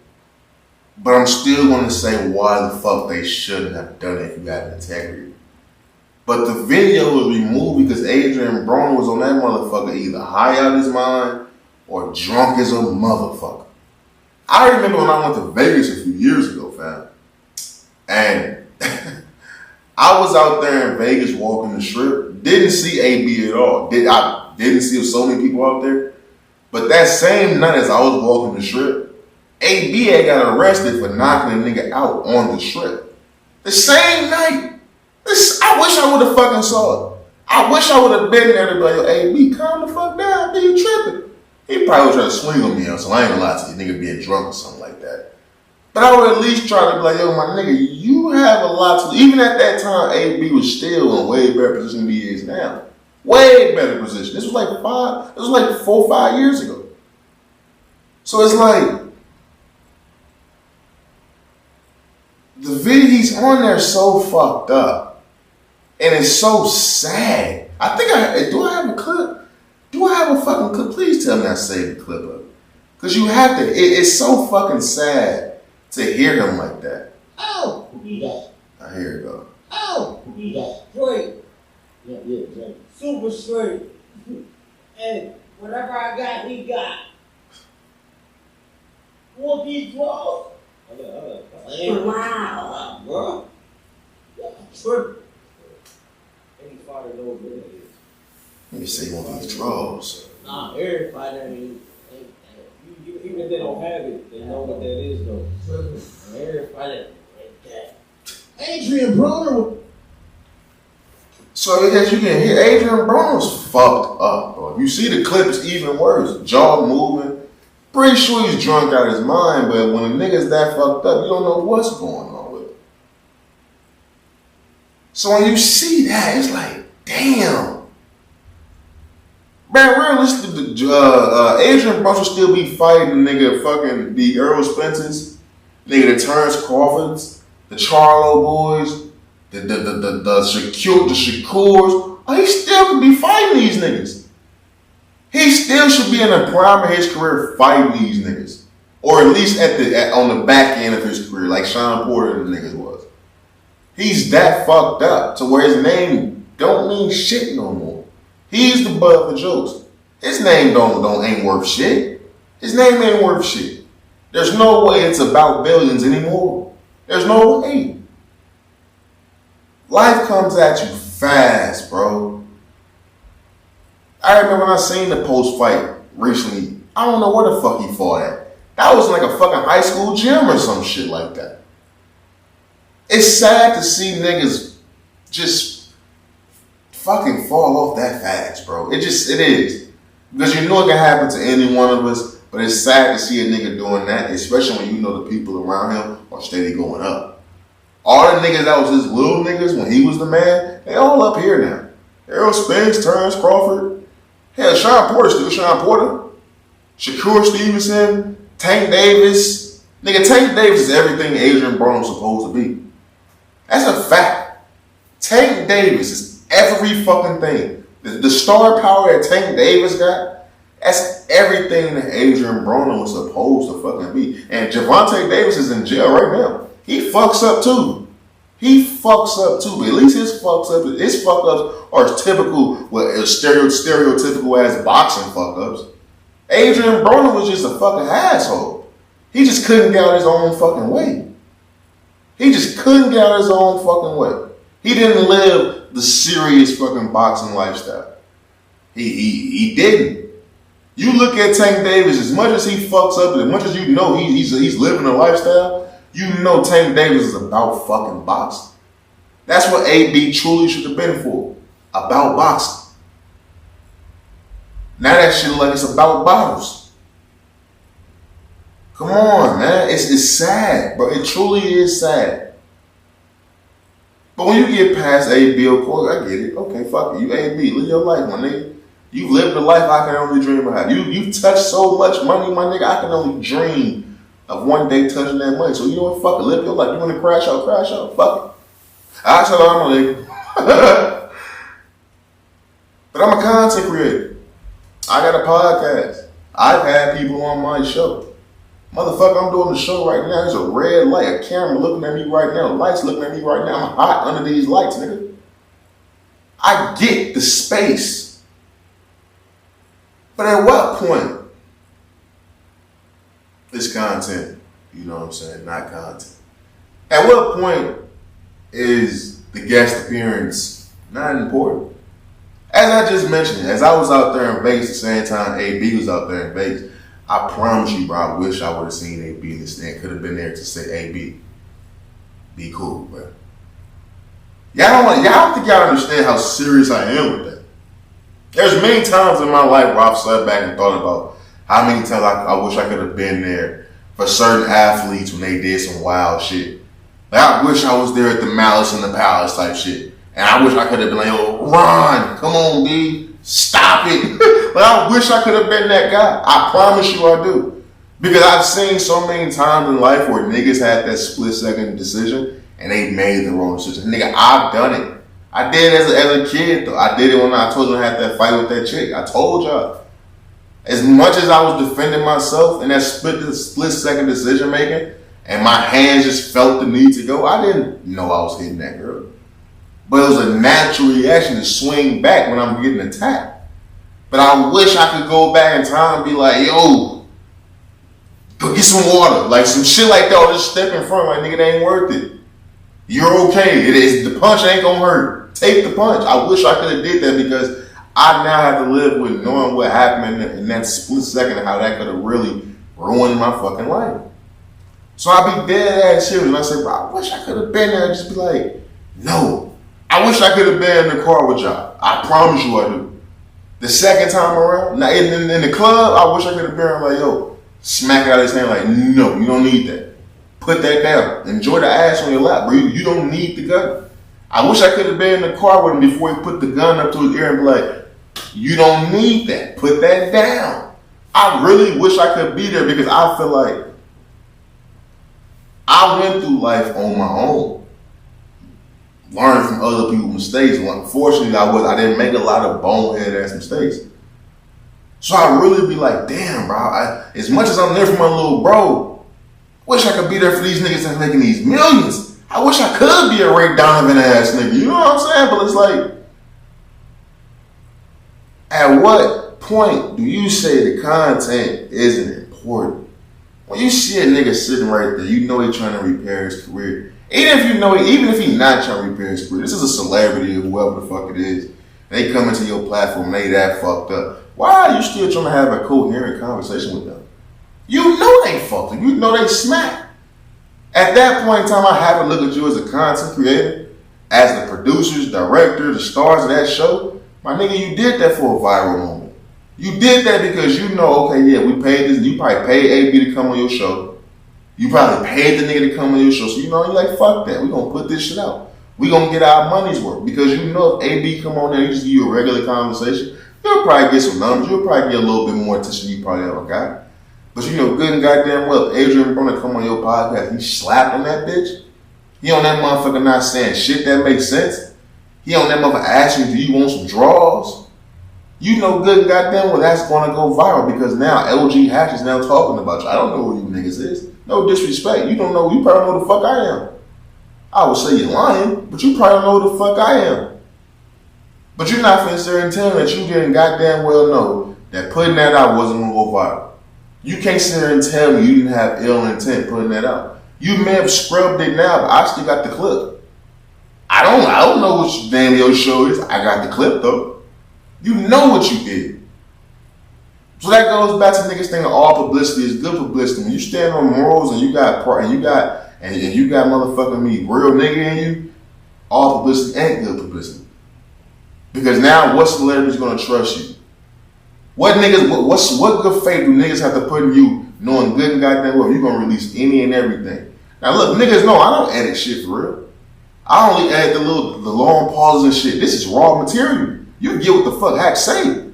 but I'm still going to say why the fuck they shouldn't have done it if you have integrity. But the video was removed because Adrien Broner was on that motherfucker either high out of his mind or drunk as a motherfucker. I remember when I went to Vegas a few years ago, fam. And I was out there in Vegas walking the strip. Didn't see AB at all. I didn't see so many people out there. But that same night as I was walking the strip, AB had got arrested for knocking a nigga out on the strip. The same night. I wish I would have fucking saw it. I wish I would have been there to be like, yo, AB, calm the fuck down. Nigga, you tripping. He probably was trying to swing on me or something. I ain't gonna lie to you. Nigga being drunk or something like that. But I would at least try to be like, yo, my nigga, you have a lot to do. Even at that time, AB was still in a way better position than he is now. Way better position. This was like 4 or 5 years ago. So it's like, the video he's on there is so fucked up. And it's so sad. I think do I have a clip? Do I have a fucking clip? Please tell me I saved the clip of it. Because you have to, it's so fucking sad to hear him like that. Oh, yeah. Here it go. Oh, yeah. Straight. Yeah. Super straight. And whatever I got, he got. What these draws? Wow. Bro. Yeah, tripping. Any father knows what it is. Let me say you want these draws. Nah, everybody, even if they don't have it, they know what that is, though. Everybody like that. Adrien Broner. So as you can hear, Adrien Broner was fucked up, bro. If you see the clip, it's even worse. Jaw moving. Pretty sure he's drunk out of his mind, but when a nigga's that fucked up, you don't know what's going on with it. So when you see that, it's like, damn. Man, realistically, Adrien Broner should still be fighting the nigga fucking the Earl Spencers, nigga the Terrence Crawfords, the Charlo boys, the Shakurs. Oh, he still could be fighting these niggas. He still should be in the prime of his career fighting these niggas. Or at least on the back end of his career, like Sean Porter and the niggas was. He's that fucked up to where his name don't mean shit no more. He's the butt for jokes. His name ain't worth shit. His name ain't worth shit. There's no way it's about billions anymore. There's no way. Life comes at you fast, bro. I remember when I seen the post fight recently. I don't know where the fuck he fought at. That was like a fucking high school gym or some shit like that. It's sad to see niggas just fucking fall off that fast, bro. It is. Because you know it can happen to any one of us, but it's sad to see a nigga doing that, especially when you know the people around him are steady going up. All the niggas that was his little niggas when he was the man, they all up here now. Errol Spence, Terrence Crawford, hell, Sean Porter still Sean Porter. Shakur Stevenson, Tank Davis. Nigga, Tank Davis is everything Adrien Broner was supposed to be. That's a fact. Tank Davis is every fucking thing. The star power that Tank Davis got, that's everything that Adrien Broner was supposed to fucking be. And Gervonta Davis is in jail right now. He fucks up too. But at least his fuck ups are typical, stereotypical ass boxing fuck ups. Adrien Broner was just a fucking asshole. He just couldn't get out his own fucking way. He didn't live the serious fucking boxing lifestyle. He didn't. You look at Tank Davis, as much as he fucks up, as much as you know he's living a lifestyle, you know Tank Davis is about fucking boxing. That's what AB truly should have been for. About boxing. Now that shit like it's about bottles. Come on, man. It's sad, bro. It truly is sad. But when you get past AB, of course, I get it. Okay, fuck it. You AB. Live your life, my nigga. You lived the life I can only dream about. You've touched so much money, my nigga, I can only dream of one day touching that money. So you know what? Fuck it. Live your life. You want to crash out? Crash out. Fuck it. Assalamu alaikum. But I'm a content creator. I got a podcast. I've had people on my show. Motherfucker, I'm doing the show right now. There's a red light, a camera looking at me right now, lights looking at me right now. I'm hot under these lights, nigga. I get the space. But at what point is content, you know what I'm saying, not content? At what point is the guest appearance not important? As I just mentioned, as I was out there in Vegas the same time AB was out there in Vegas, I promise you, bro, I wish I would have seen AB in the stand. Could have been there to say, AB, be cool, bro. Y'all don't think y'all understand how serious I am with that. There's many times in my life where I've sat back and thought about how many times I wish I could have been there for certain athletes when they did some wild shit. Like, I wish I was there at the Malice in the Palace type shit. And I wish I could have been like, yo, Ron, come on, B, stop it. But I wish I could have been that guy. I promise you I do. Because I've seen so many times in life where niggas had that split-second decision and they made the wrong decision. Nigga, I've done it. I did it as a kid, though. I did it when I told you I had that fight with that chick. I told y'all. As much as I was defending myself in that split-second decision-making and my hands just felt the need to go, I didn't know I was hitting that girl. But it was a natural reaction to swing back when I'm getting attacked. But I wish I could go back in time and be like, yo, go get some water. Like some shit like that, or just step in front like, nigga, it ain't worth it. You're okay. It is, the punch ain't gonna hurt. Take the punch. I wish I could have did that because I now have to live with knowing what happened in that split second and how that could have really ruined my fucking life. So I be dead ass serious and I say, bro, I wish I could have been there and just be like, no. I wish I could have been in the car with y'all. I promise you I do. The second time around, now in the club, I wish I could have been like, yo, smack it out of his hand like, no, you don't need that. Put that down. Enjoy the ass on your lap, bro. You don't need the gun. I wish I could have been in the car with him before he put the gun up to his ear and be like, you don't need that. Put that down. I really wish I could be there because I feel like I went through life on my own. Learn from other people's mistakes. Unfortunately, I didn't make a lot of bonehead ass mistakes. So I really be like, damn, bro. As much as I'm there for my little bro, wish I could be there for these niggas that's making these millions. I wish I could be a Ray Donovan ass nigga. You know what I'm saying? But it's like, at what point do you say the content isn't important? When you see a nigga sitting right there, you know he's trying to repair his career. Even if he's not trying to repair his career, this is a celebrity or whoever the fuck it is. They come into your platform, they that fucked up. Why are you still trying to have a coherent conversation with them? You know they fucked up. You know they smacked. At that point in time, I have to look at you as a content creator, as the producers, director, the stars of that show. My nigga, you did that for a viral moment. You did that because you know, okay, yeah, we paid this. You probably paid AB to come on your show. You probably paid the nigga to come on your show. So you know, you're like, fuck that. We gonna put this shit out. We gonna get our money's worth. Because you know if AB come on there and just give you a regular conversation, you'll probably get some numbers. You'll probably get a little bit more attention you probably ever got. But you know good and goddamn well, if Adrien Broner come on your podcast, he slapping that bitch. He on that motherfucker not saying shit that makes sense. He on that motherfucker asking, do you want some draws? You know good and goddamn well that's gonna go viral because now OGHatch is now talking about you. I don't know who you niggas is. No disrespect. You don't know, you probably know who the fuck I am. I would say you're lying, but you probably know who the fuck I am. But you're not finna sit there and tell me that you didn't goddamn well know that putting that out wasn't gonna go viral. You can't sit there and tell me you didn't have ill intent putting that out. You may have scrubbed it now, but I still got the clip. I don't know what damn your show is. I got the clip though. You know what you did. So that goes back to niggas thinking all publicity is good publicity. When you stand on morals and you got motherfucking me real nigga in you, all publicity ain't good publicity. Because now what celebrity's gonna trust you? What good faith do niggas have to put in you knowing good and goddamn well you're gonna release any and everything? Now look, niggas know I don't edit shit for real. I only edit the long pauses and shit. This is raw material. You get what the fuck Hack say.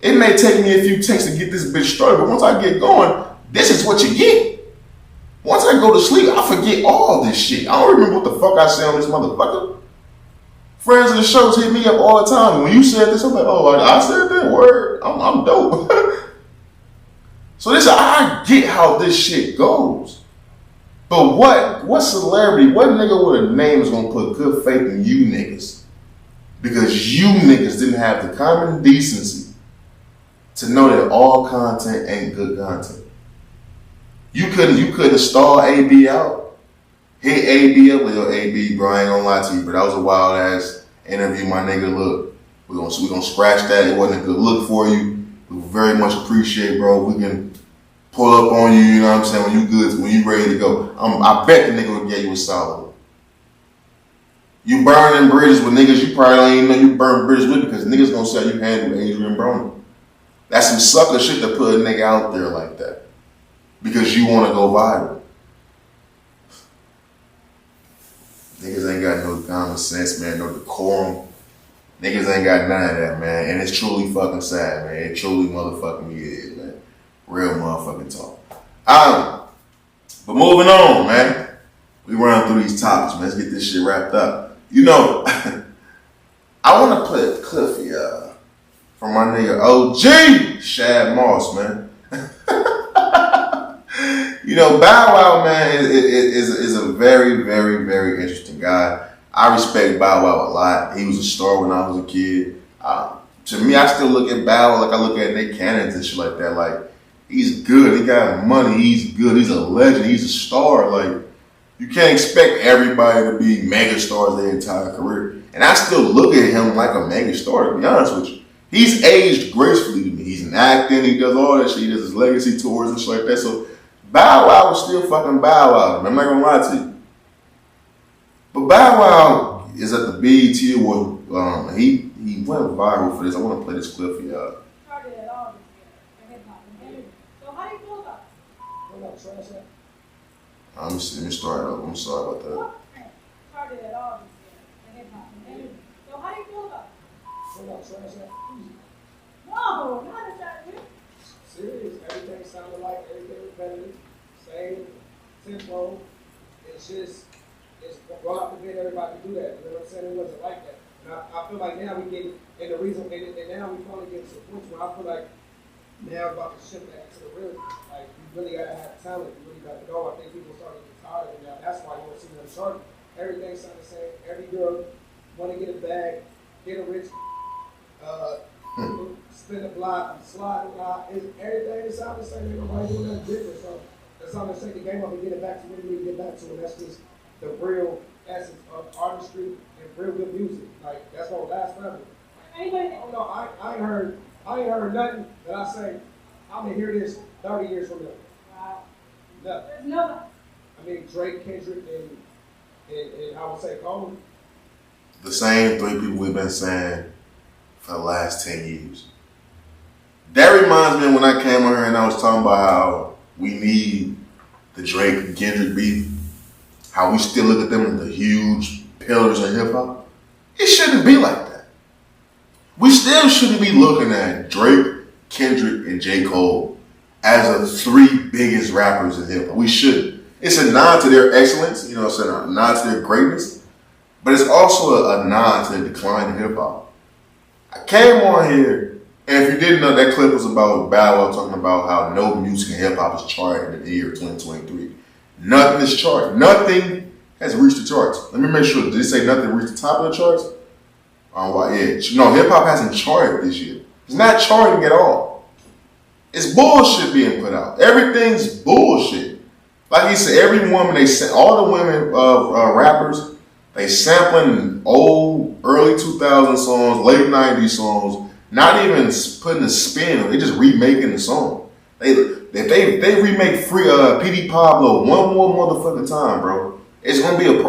It may take me a few takes to get this bitch started, but once I get going, this is what you get. Once I go to sleep, I forget all this shit. I don't remember what the fuck I said on this motherfucker. Friends of the shows hit me up all the time. When you said this, I'm like, oh, I said that word. I'm dope. So I get how this shit goes. But what celebrity, what nigga with a name is gonna put good faith in you niggas? Because you niggas didn't have the common decency to know that all content ain't good content. You couldn't stall AB out, hit AB up with your AB, bro. I ain't gonna lie to you, but that was a wild ass interview, my nigga. Look, we gonna scratch that. It wasn't a good look for you. We very much appreciate, bro. We can pull up on you. You know what I'm saying? When you good, when you ready to go. I bet the nigga would get you a solid. You burning bridges with niggas you probably don't even know you burn bridges with because niggas gonna say you handled Adrien Broner. That's some sucker shit to put a nigga out there like that because you want to go viral. Niggas ain't got no common sense, man, no decorum. Niggas ain't got none of that, man. And it's truly fucking sad, man. It truly motherfucking is, man. Real motherfucking talk. But moving on, man. We run through these topics, man. Let's get this shit wrapped up. You know, I want to play a clip for y'all from my nigga OG Shad Moss, man. You know, Bow Wow, man, is a very, very, very interesting guy. I respect Bow Wow a lot. He was a star when I was a kid. To me, I still look at Bow Wow like I look at Nick Cannons and shit like that. Like, he's good. He got money. He's good. He's a legend. He's a star. Like, you can't expect everybody to be mega stars their entire career. And I still look at him like a mega star, to be honest with you. He's aged gracefully to me. He's an acting. He does all that shit. He does his legacy tours and shit like that. So Bow Wow was still fucking Bow Wow. I'm not going to lie to you. But Bow Wow is at the BET Award. He went viral for this. I want to play this clip for y'all. Started at all this year, hip hop and energy. So how do you feel about it? Let me start over. I'm sorry about that. Started at all this year, hip hop and energy. So how do you feel about it? No, not exactly. Serious. Everything sounded like everything repetitive. Same tempo. It's brought up to get everybody to do that. You know what I'm saying? It wasn't like that. And I feel like now we get, and the reason, and now we finally get to the point where I feel like now about to shift back to the real. Like, you really gotta have talent. You really gotta go. I think people starting to get tired of it now. That's why you don't see them charting. Everything's sounding the same. Every girl want to get a bag, get a rich, spin a block, slide a block. Everything is sounding the same. Ain't nobody doing nothing different. So that's all I'm saying. The game up and get it back to what we need to get back to. And that's just the real essence of artistry and real good music. Like, that's what last forever. Anybody? Oh no, I ain't heard nothing that I say, I'm gonna hear this 30 years from now. Wow. Nothing. There's nothing. I mean, Drake, Kendrick, and I would say Cole. The same three people we've been saying for the last 10 years. That reminds me of when I came on here and I was talking about how we need the Drake and Kendrick beef, how we still look at them as the huge pillars of hip hop. It shouldn't be like that. We still shouldn't be looking at Drake, Kendrick, and J. Cole as the three biggest rappers in hip hop. We shouldn't. It's a nod to their excellence, you know what I'm saying, a nod to their greatness, but it's also a nod to the decline in hip hop. I came on here, and if you didn't know, that clip was about Bow Wow talking about how no music in hip hop is charted in the year 2023. Nothing is charted. Nothing has reached the charts. Let me make sure. Did it say nothing reached the top of the charts? Yeah. No, hip hop hasn't charted this year. It's not charting at all. It's bullshit being put out. Everything's bullshit. Like he said, every woman, all the women rappers, they sampling old, early 2000 songs, late 90s songs, not even putting a spin on it. They just remaking the song. They remake free P.D. Pablo one more motherfucking time, bro. It's gonna be a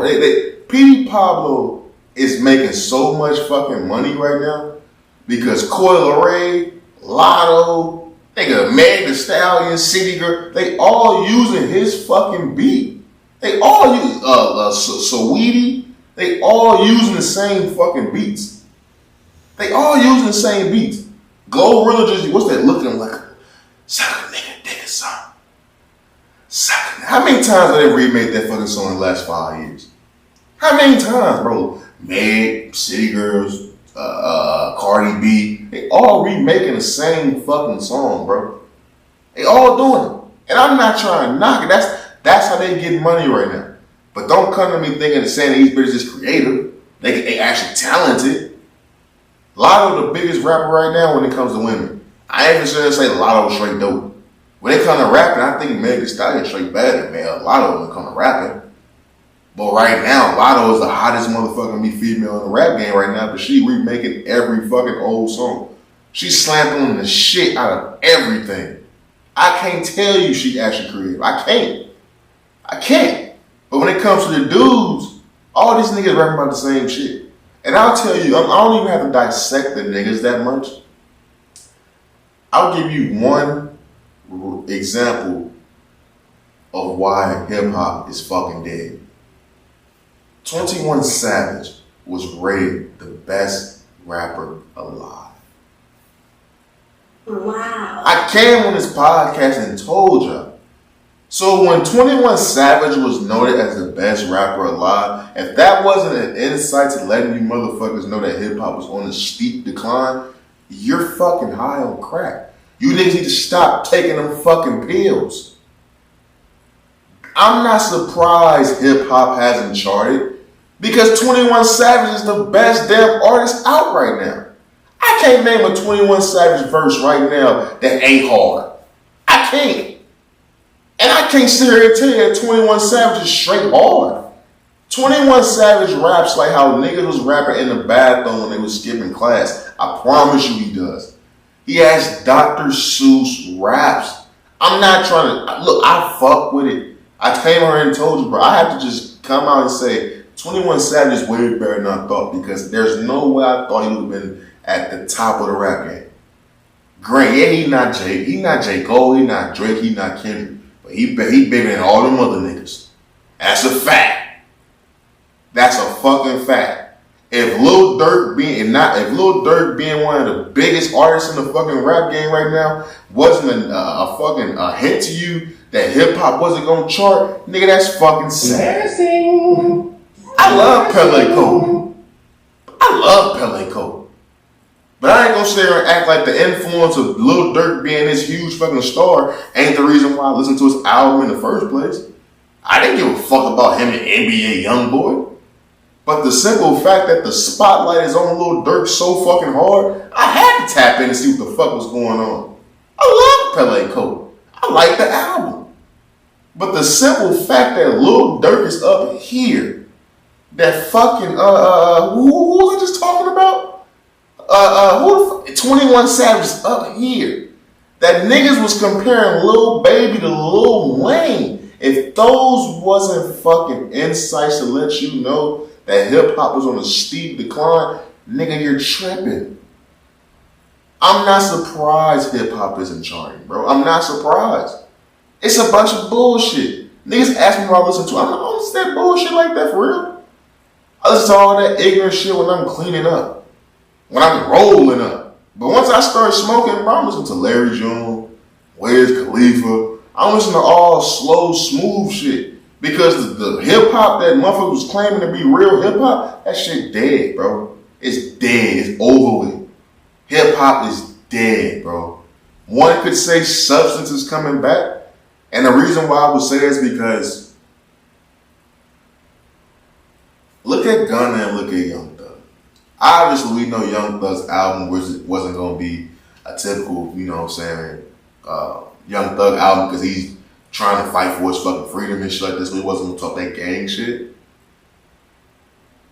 P.D. Pablo is making so much fucking money right now because Coi Leray, Lotto, nigga, Meg Thee Stallion, City Girl, they all using his fucking beat. They all use Saweetie. They all using the same fucking beats. They all using the same beats. Glorilla just, what's that looking like? Suck a nigga dick or something. How many times have they remade that fucking song in the last 5 years? How many times, bro? Meg, City Girls, Cardi B, they all remaking the same fucking song, bro. They all doing it. And I'm not trying to knock it. That's how they get money right now. But don't come to me thinking and saying these bitches is creative. They actually talented. Lotto the biggest rapper right now when it comes to women. I ain't even gonna say Lotto straight dope. When it comes to rapping, I think Meg Thee Stallion straight better than Lotto when it comes to rapping. But right now, Lotto is the hottest motherfucking female in the rap game right now because she remaking every fucking old song. She's slapping the shit out of everything. I can't tell you she actually creative. I can't. But when it comes to the dudes, all these niggas rapping about the same shit. And I'll tell you, I don't even have to dissect the niggas that much. I'll give you one example of why hip hop is fucking dead. 21 Savage was rated the best rapper alive. Wow. I came on this podcast and told y'all. So when 21 Savage was noted as the best rapper alive, if that wasn't an insight to letting you motherfuckers know that hip hop was on a steep decline, you're fucking high on crack. You niggas need to stop taking them fucking pills. I'm not surprised hip hop hasn't charted because 21 Savage is the best damn artist out right now. I can't name a 21 Savage verse right now that ain't hard. I can't. And I can't sit here and tell you that 21 Savage is straight hard. 21 Savage raps like how niggas was rapping in the bathroom when they was skipping class. I promise you he does. He has Dr. Seuss raps. I'm not trying to, look, I fuck with it. I came here and told you, bro, I have to just come out and say 21 Savage is way better than I thought because there's no way I thought he would have been at the top of the rap game. Great, yeah, he not J. Cole, he not Drake, he not Kendrick, but he bigger than all them other niggas. That's a fact. That's a fucking fact. If Lil Durk being one of the biggest artists in the fucking rap game right now wasn't a fucking hint to you that hip hop wasn't gonna chart, nigga, that's fucking sad. I love Pele Cole. But I ain't gonna sit there and act like the influence of Lil Durk being this huge fucking star ain't the reason why I listened to his album in the first place. I didn't give a fuck about him and NBA Youngboy. But the simple fact that the spotlight is on Lil Durk so fucking hard, I had to tap in and see what the fuck was going on. I love Pele Coke. I like the album. But the simple fact that Lil Durk is up here, that fucking, who was I just talking about? 21 Savage up here. That niggas was comparing Lil Baby to Lil Wayne. If those wasn't fucking insights to let you know that hip hop was on a steep decline, nigga, you're tripping. I'm not surprised hip hop isn't charting, bro. I'm not surprised. It's a bunch of bullshit. Niggas ask me what I listen to. I'm not listen to that bullshit like that for real. I listen to all that ignorant shit when I'm cleaning up, when I'm rolling up. But once I start smoking, bro, I'm listening to Larry June, Wiz Khalifa. I'm listening to all slow, smooth shit. Because the hip hop that motherfucker was claiming to be real hip hop, that shit dead, bro. It's dead. It's over with. Hip hop is dead, bro. One could say substance is coming back. And the reason why I would say that is because look at Gunna and look at Young Thug. Obviously, we know Young Thug's album wasn't going to be a typical, you know what I'm saying, Young Thug album because he's trying to fight for his fucking freedom and shit like this. So he wasn't going to talk that gang shit.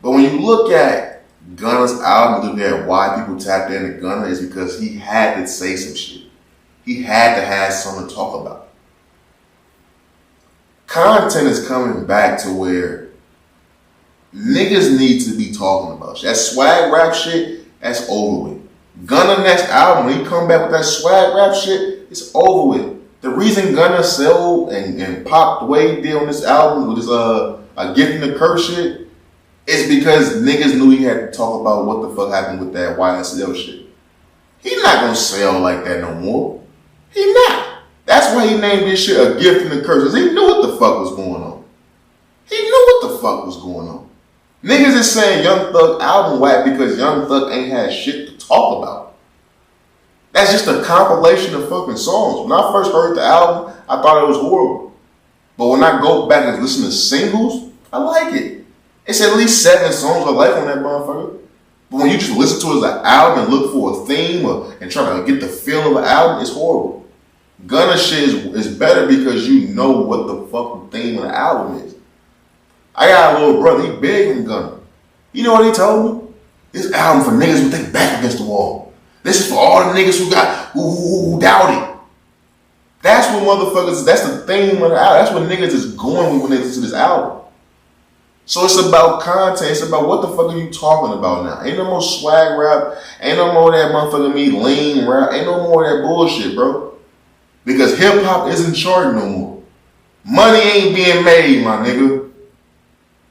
But when you look at Gunna's album, look at why people tapped into Gunna is because he had to say some shit. He had to have something to talk about. Content is coming back to where niggas need to be talking about shit. That swag rap shit, that's over with. Gunna next album, when he come back with that swag rap shit, it's over with. The reason Gunna sold and popped the way he did on this album with his A Gift and a Curse shit is because niggas knew he had to talk about what the fuck happened with that YSL shit. He not gonna sell like that no more. He not. That's why he named this shit A Gift and a Curse, because he knew what the fuck was going on. He knew what the fuck was going on. Niggas is saying Young Thug album whack because Young Thug ain't had shit to talk about. That's just a compilation of fucking songs. When I first heard the album, I thought it was horrible. But when I go back and listen to singles, I like it. It's at least 7 songs I like on that motherfucker. But when you just listen to it as an album and look for a theme and try to get the feel of an album, it's horrible. Gunna shit is better because you know what the fucking theme of the album is. I got a little brother, he big from Gunna. You know what he told me? This album for niggas who think back against the wall. This is for all the niggas who doubted. That's what motherfuckers, that's the theme of the album. That's what niggas is going with when they listen to this album. So it's about content. It's about what the fuck are you talking about now. Ain't no more swag rap. Ain't no more of that motherfucking me lean rap. Ain't no more of that bullshit, bro. Because hip hop isn't charting no more. Money ain't being made, my nigga.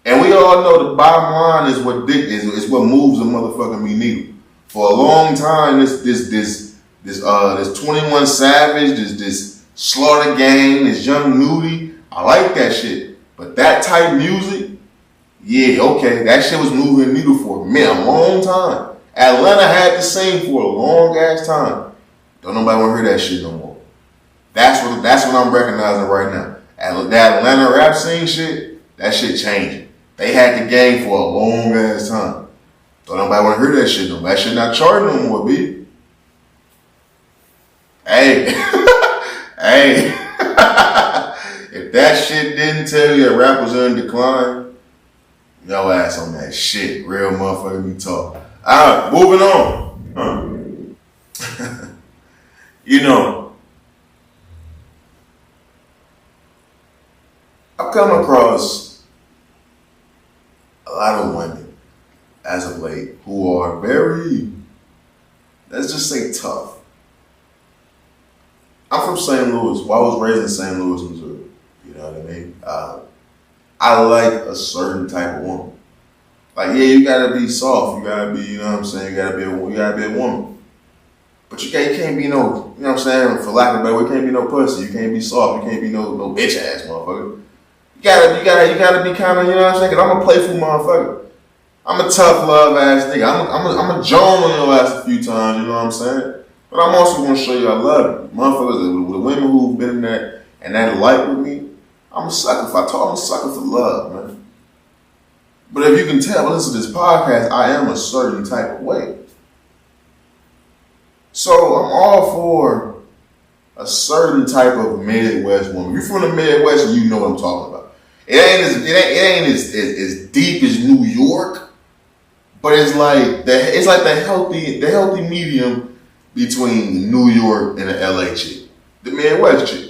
And we all know the bottom line is what what moves the motherfucking me needle. For a long time, this 21 Savage, this Slaughter Gang, this Young Nudie, I like that shit. But that type music, yeah, okay, that shit was moving the needle for me a long time. Atlanta had the same for a long ass time. Don't nobody want to hear that shit no more. That's what I'm recognizing right now. That Atlanta rap scene shit, that shit changing. They had the game for a long ass time. Don't nobody want to hear that shit no more. That shit not charting no more, B. Hey, hey. If that shit didn't tell you that rap was in decline, yo ass on that shit. Real motherfucker be talk. Alright, moving on. You know, I've come across a lot of women as of late who are very, let's just say, tough. I'm from St. Louis. Well, I was raised in St. Louis, Missouri. You know what I mean? I like a certain type of woman. Like, yeah, you gotta be soft. You gotta be, you know what I'm saying? You gotta be a woman. But you can't be no, you know what I'm saying? For lack of a better word, you can't be no pussy. You can't be soft. You can't be no bitch ass motherfucker. You gotta be kind of, you know what I'm saying? Because I'm a playful motherfucker. I'm a tough love ass nigga. I'm a Joan on your ass a few times, you know what I'm saying? But I'm also gonna show you I love you. Motherfuckers, the women who've been in that light with me, I'm a sucker for. I told I'm a sucker for love, man. But if you can tell, listen to this podcast, I am a certain type of way. So I'm all for a certain type of Midwest woman. You're from the Midwest, and you know what I'm talking about. It ain't as deep as New York, but it's like the healthy medium between the New York and the LA chick, the Midwest chick.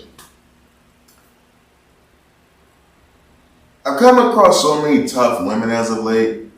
I've come across so many tough women as of late.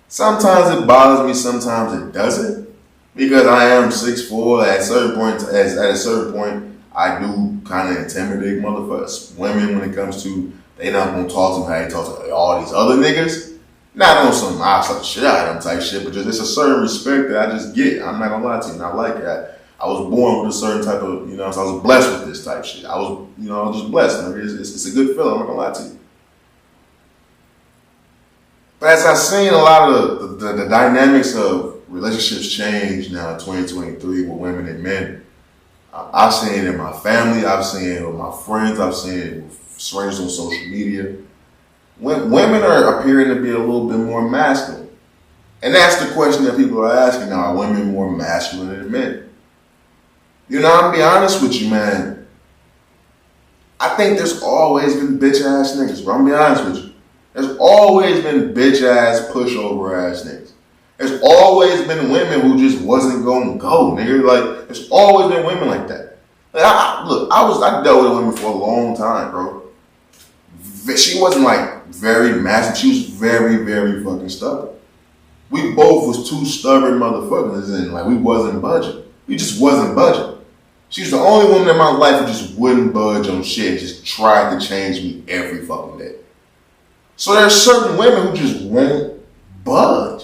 Sometimes it bothers me, sometimes it doesn't, because I am 6'4". At a certain point, I do kind of intimidate motherfuckers, women, when it comes to they not gonna talk to me how they talk to all these other niggas. Not on some I suck the shit out of them type shit, but just it's a certain respect that I just get. I'm not gonna lie to you, and I like that. I was born with a certain type of, so I was blessed with this type shit. I was just blessed. It's a good feeling. I'm not gonna lie to you. But as I've seen a lot of the dynamics of relationships change now in 2023 with women and men, I've seen it in my family, I've seen it with my friends, I've seen it with strangers on social media. Women are appearing to be a little bit more masculine. And that's the question that people are asking now, are women more masculine than men? I'm gonna be honest with you, man. I think there's always been bitch ass niggas, bro. I'm gonna be honest with you. There's always been bitch ass, pushover ass niggas. There's always been women who just wasn't gonna go, nigga. Like, there's always been women like that. Like, I dealt with women for a long time, bro. She wasn't like very massive. She was very, very fucking stubborn. We both was two stubborn motherfuckers, and like we wasn't budging. We just wasn't budging. She was the only woman in my life who just wouldn't budge on shit, just tried to change me every fucking day. So there's certain women who just won't budge.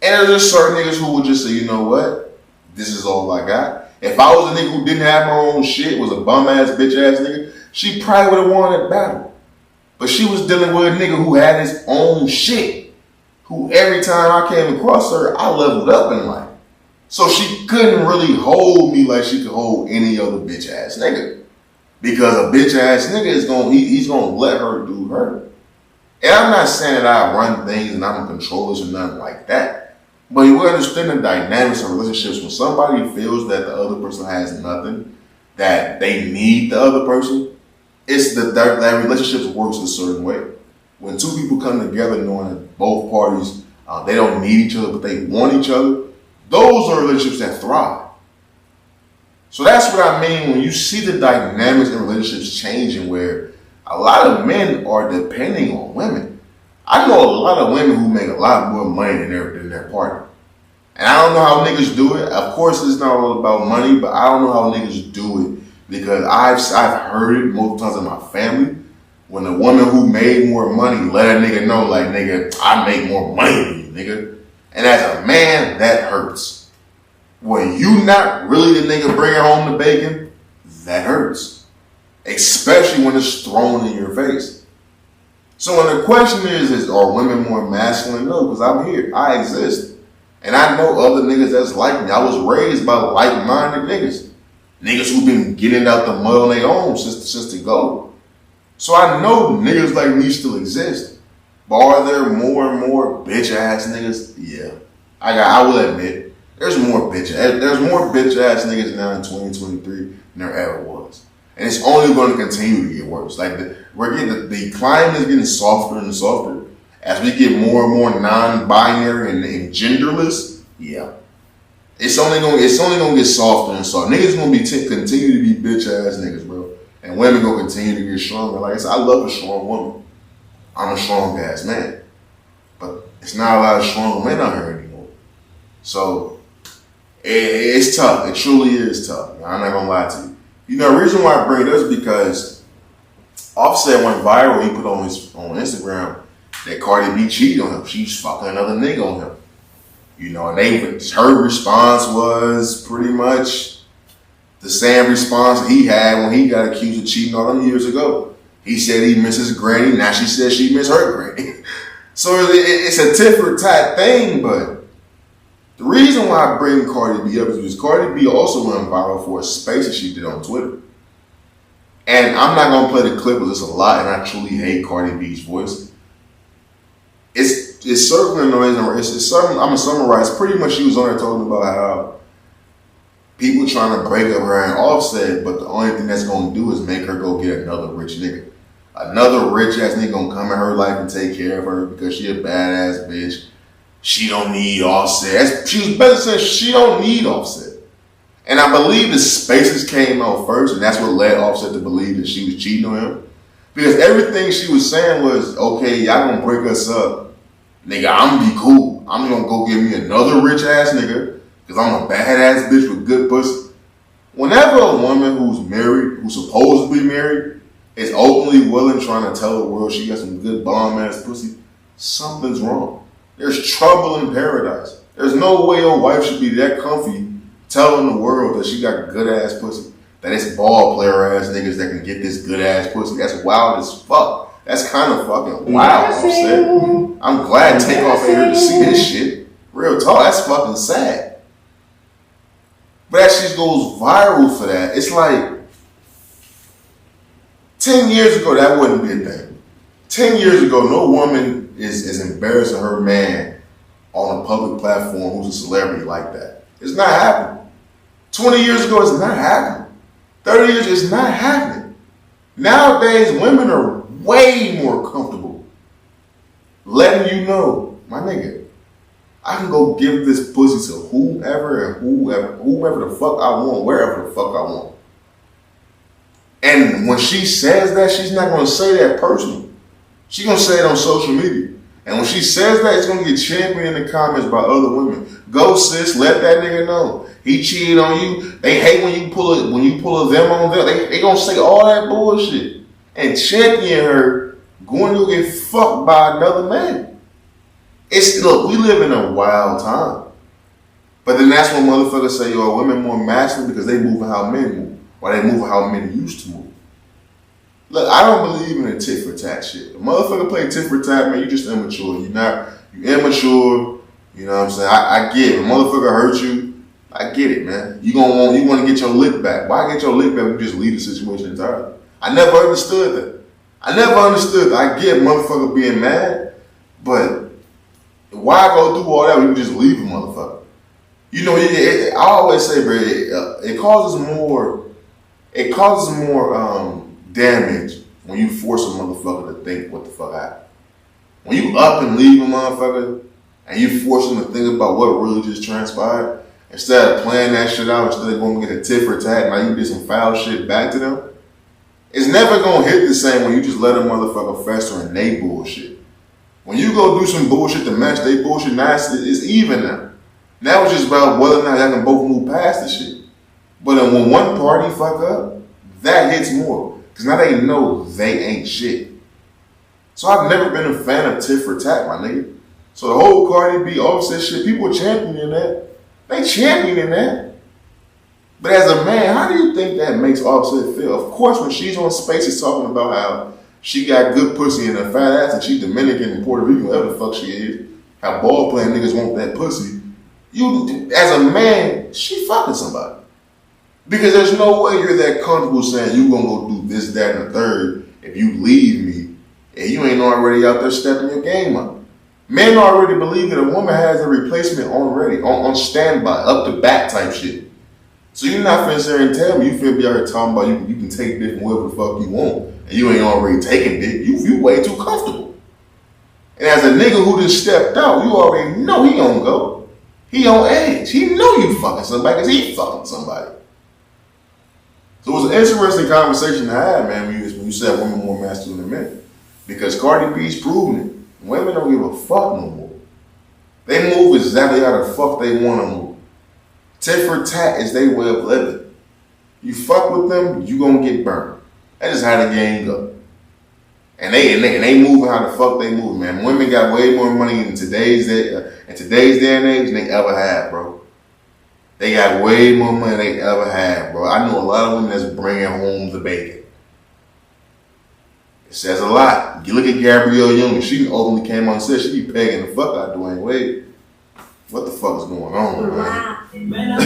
And there's just certain niggas who would just say, you know what? This is all I got. If I was a nigga who didn't have my own shit, was a bum ass, bitch ass nigga, she probably would have won that battle. But she was dealing with a nigga who had his own shit, who every time I came across her, I leveled up in life. So she couldn't really hold me like she could hold any other bitch ass nigga. Because a bitch ass nigga he's gonna let her do her. And I'm not saying that I run things and I'm controllers or nothing like that. But you understand the dynamics of relationships. When somebody feels that the other person has nothing, that they need the other person, it's that relationship works a certain way. When two people come together knowing that both parties, they don't need each other, but they want each other, those are relationships that thrive. So that's what I mean when you see the dynamics in relationships changing, where a lot of men are depending on women. I know a lot of women who make a lot more money than their partner. And I don't know how niggas do it. Of course, it's not all about money, but I don't know how niggas do it, because I've heard it multiple times in my family. When a woman who made more money let a nigga know, like, nigga, I make more money than you, nigga. And as a man, that hurts. When you not really the nigga bringing home the bacon, that hurts. Especially when it's thrown in your face. So when the question is are women more masculine? No, because I'm here. I exist. And I know other niggas that's like me. I was raised by like-minded niggas. Niggas who've been getting out the mud on their own since the go. So I know niggas like me still exist. But are there more and more bitch ass niggas? Yeah. I will admit, there's more bitch ass niggas now in 2023 than there ever was. And it's only going to continue to get worse. Like the climate is getting softer and softer. As we get more and more non-binary and genderless, yeah. It's only gonna get softer and softer. Niggas gonna continue to be bitch ass niggas, bro. And women gonna continue to get stronger. Like I said, I love a strong woman. I'm a strong ass man. But it's not a lot of strong men out here anymore. So it's tough. It truly is tough. I'm not gonna lie to you. The reason why I bring it up is because Offset went viral. He put on Instagram that Cardi B cheated on him. She's fucking another nigga on him. And her response was pretty much the same response he had when he got accused of cheating on him years ago. He said he misses Granny. Now she says she miss her Granny. So it's a tit for tat thing, but the reason why I bring Cardi B up is because Cardi B also went viral for a space that she did on Twitter. And I'm not gonna play the clip because it's a lot, and I truly hate Cardi B's voice. It's circling the noise. I'm gonna summarize. Pretty much, she was on there talking about how people trying to break up her and Offset, but the only thing that's gonna do is make her go get another rich nigga. Another rich ass nigga gonna come in her life and take care of her because she a badass bitch. She don't need Offset. She was better saying she don't need Offset. And I believe the spaces came out first, and that's what led Offset to believe that she was cheating on him. Because everything she was saying was, okay, y'all gonna break us up. Nigga, I'm gonna be cool. I'm gonna go get me another rich ass nigga because I'm a badass bitch with good pussy. Whenever a woman who's married, who's supposed to be married, is openly willing trying to tell the world she got some good bomb ass pussy, something's wrong. There's trouble in paradise. There's no way your wife should be that comfy telling the world that she got good ass pussy, that it's ball player ass niggas that can get this good ass pussy. That's wild as fuck. That's kind of fucking wild, Offset. I'm glad Takeoff ain't here to see this shit. Real talk, that's fucking sad. But that shit goes viral for that. It's like 10 years ago, that wouldn't be a thing. 10 years ago, no woman is embarrassing her man on a public platform who's a celebrity like that. It's not happening. 20 years ago, it's not happening. 30 years, it's not happening. Nowadays, women are way more comfortable letting you know, my nigga, I can go give this pussy to whoever the fuck I want, wherever the fuck I want. And when she says that, she's not going to say that personally. She's going to say it on social media. And when she says that, it's going to get championed in the comments by other women. Go, sis, let that nigga know. He cheated on you. They hate when you pull them on them. They going to say all that bullshit. And champion her going to get fucked by another man. Look, we live in a wild time. But then that's when motherfuckers say, yo, women more masculine because they move how men move. Or they move how men used to move. Look, I don't believe in a tit for tat shit. A motherfucker play tit for tat, man, you just immature. You immature, you know what I'm saying? I get it. If a motherfucker hurt you, I get it, man. You want to get your lick back. Why get your lick back when you just leave the situation entirely? I never understood that. I get motherfucker being mad, but why go through all that when you just leave a motherfucker? You know, I always say, bro, it causes more damage when you force a motherfucker to think what the fuck happened. When you up and leave a motherfucker and you force them to think about what really just transpired, instead of playing that shit out, instead of going to get a tit for tat, now you did some foul shit back to them, it's never going to hit the same when you just let a motherfucker fester in they bullshit. When you go do some bullshit to match they bullshit, now it's even now. Now it's just about whether or not y'all can both move past the shit. But then when one party fuck up, that hits more. Because now they know they ain't shit. So I've never been a fan of tit for tat, my nigga. So the whole Cardi B Offset shit, people championing that. They championing that. But as a man, how do you think that makes Offset feel? Of course, when she's on Spaces talking about how she got good pussy in her fat ass and she's Dominican and Puerto Rican, whatever the fuck she is, how ball playing niggas want that pussy. You, as a man, she fucking somebody. Because there's no way you're that comfortable saying you gonna go do this, that, and the third if you leave me and you ain't already out there stepping your game up. Men already believe that a woman has a replacement already, on standby, up to bat type shit. So you're not finna sit there and tell me you finna be out here talking about you can take dick from wherever the fuck you want and you ain't already taking dick. You way too comfortable. And as a nigga who just stepped out, you already know he gonna go. He on edge. He know you fucking somebody because he fucking somebody. So it was an interesting conversation to have, man, when you said women more masculine than men. Because Cardi B's proving it. Women don't give a fuck no more. They move exactly how the fuck they want to move. Tit for tat is their way of living. You fuck with them, you gonna get burned. That is how the game go. And they moving how the fuck they move, man. Women got way more money in today's day and age than they ever had, bro. They got way more money than they ever had, bro. I know a lot of women that's bringing home the bacon. It says a lot. You look at Gabrielle Union, she openly came on set, she be pegging the fuck out of Dwayne Wade. What the fuck is going on, man?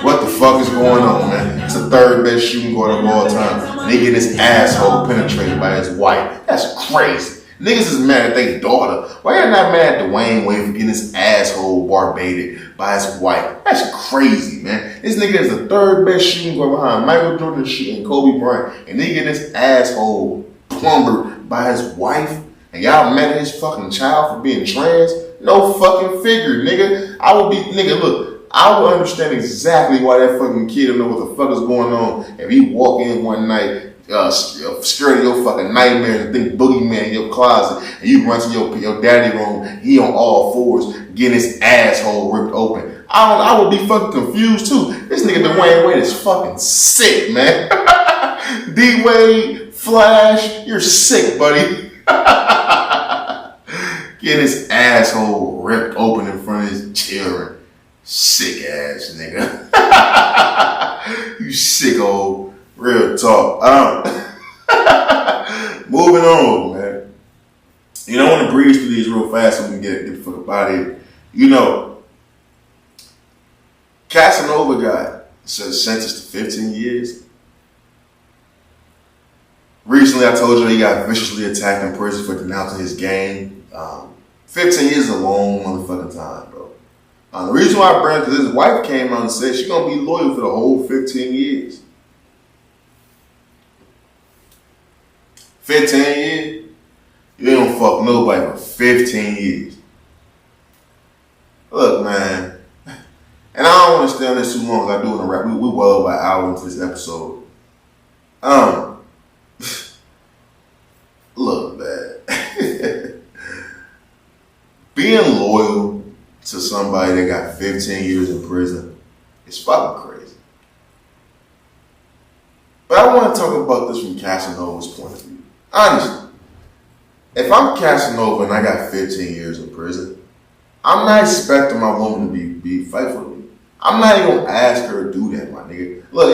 What the fuck is going on, man? It's the third best shooting guard of all time. And he getting his asshole penetrated by his wife. That's crazy. Niggas is mad at their daughter. Why y'all not mad at Dwayne Wade for getting his asshole barbaded by his wife? That's crazy, man. This nigga is the third best shooting guard behind Michael Jordan and Kobe Bryant. And he getting his asshole plumbered by his wife. And y'all mad at his fucking child for being trans? No fucking figure, nigga. I would be, nigga, look, I would understand exactly why that fucking kid don't know what the fuck is going on if he walk in one night, scared of your fucking nightmares and think boogeyman in your closet, and you run to your daddy room, he on all fours, getting his asshole ripped open. I would be fucking confused too. This nigga Dwayne Wade is fucking sick, man. D-Wade, Flash, you're sick, buddy. Getting his asshole ripped open in front of his children. Sick ass nigga. You sick old. Real talk. Moving on, man. You know, I want to breeze through these real fast so we can get the fuck up out of here. You know, Casanova got sentenced to 15 years. Recently, I told you he got viciously attacked in prison for denouncing his gang. 15 years is a long motherfucking time, bro. The reason why I bring it because his wife came out and said she's gonna be loyal for the whole 15 years. 15 years? You ain't gonna fuck nobody for 15 years. Look, man, and I don't want to stay on this too long because I do want to wrap. We well over an hour into this episode. Look, man. Being loyal to somebody that got 15 years in prison is fucking crazy. But I want to talk about this from Casanova's point of view. Honestly, if I'm Casanova and I got 15 years in prison, I'm not expecting my woman to be faithful to me. I'm not even gonna ask her to do that, my nigga. Look,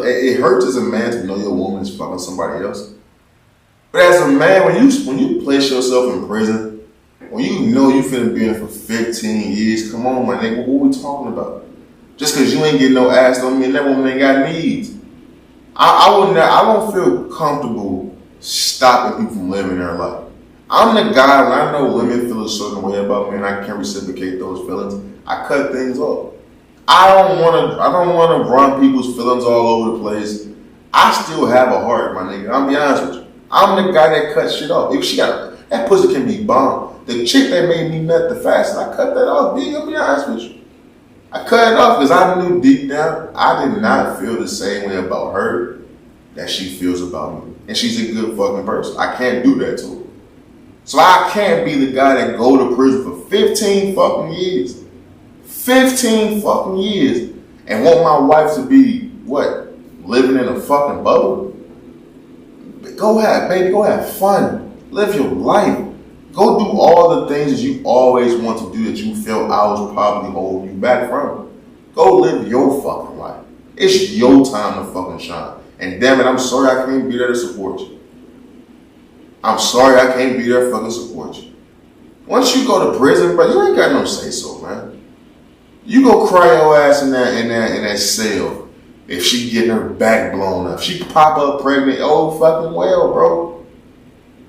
it hurts as a man to know your woman is fucking somebody else. But as a man, when you place yourself in prison, when you know you finna be in for 15 years, come on, my nigga, what we talking about? Just because you ain't getting no ass don't mean that woman ain't got needs. I don't feel comfortable stopping people from living their life. I'm the guy, when I know women feel a certain way about me and I can't reciprocate those feelings, I cut things off. I don't wanna run people's feelings all over the place. I still have a heart, my nigga. I'll be honest with you. I'm the guy that cuts shit off. If she got that pussy can be bomb. The chick that made me nut the fastest, I cut that off, B. I'll be honest with you. I cut it off because I knew deep down I did not feel the same way about her that she feels about me. And she's a good fucking person. I can't do that to her. So I can't be the guy that go to prison for 15 fucking years. 15 fucking years. And want my wife to be, what, living in a fucking bubble? Go have fun. Live your life. Go do all the things that you always want to do that you felt I was probably holding you back from. Go live your fucking life. It's your time to fucking shine. And damn it, I'm sorry I can't be there to support you. I'm sorry I can't be there to fucking support you. Once you go to prison, bro, you ain't got no say so, man. You go cry your ass in that cell if she getting her back blown up. She pop up pregnant, oh fucking well, bro.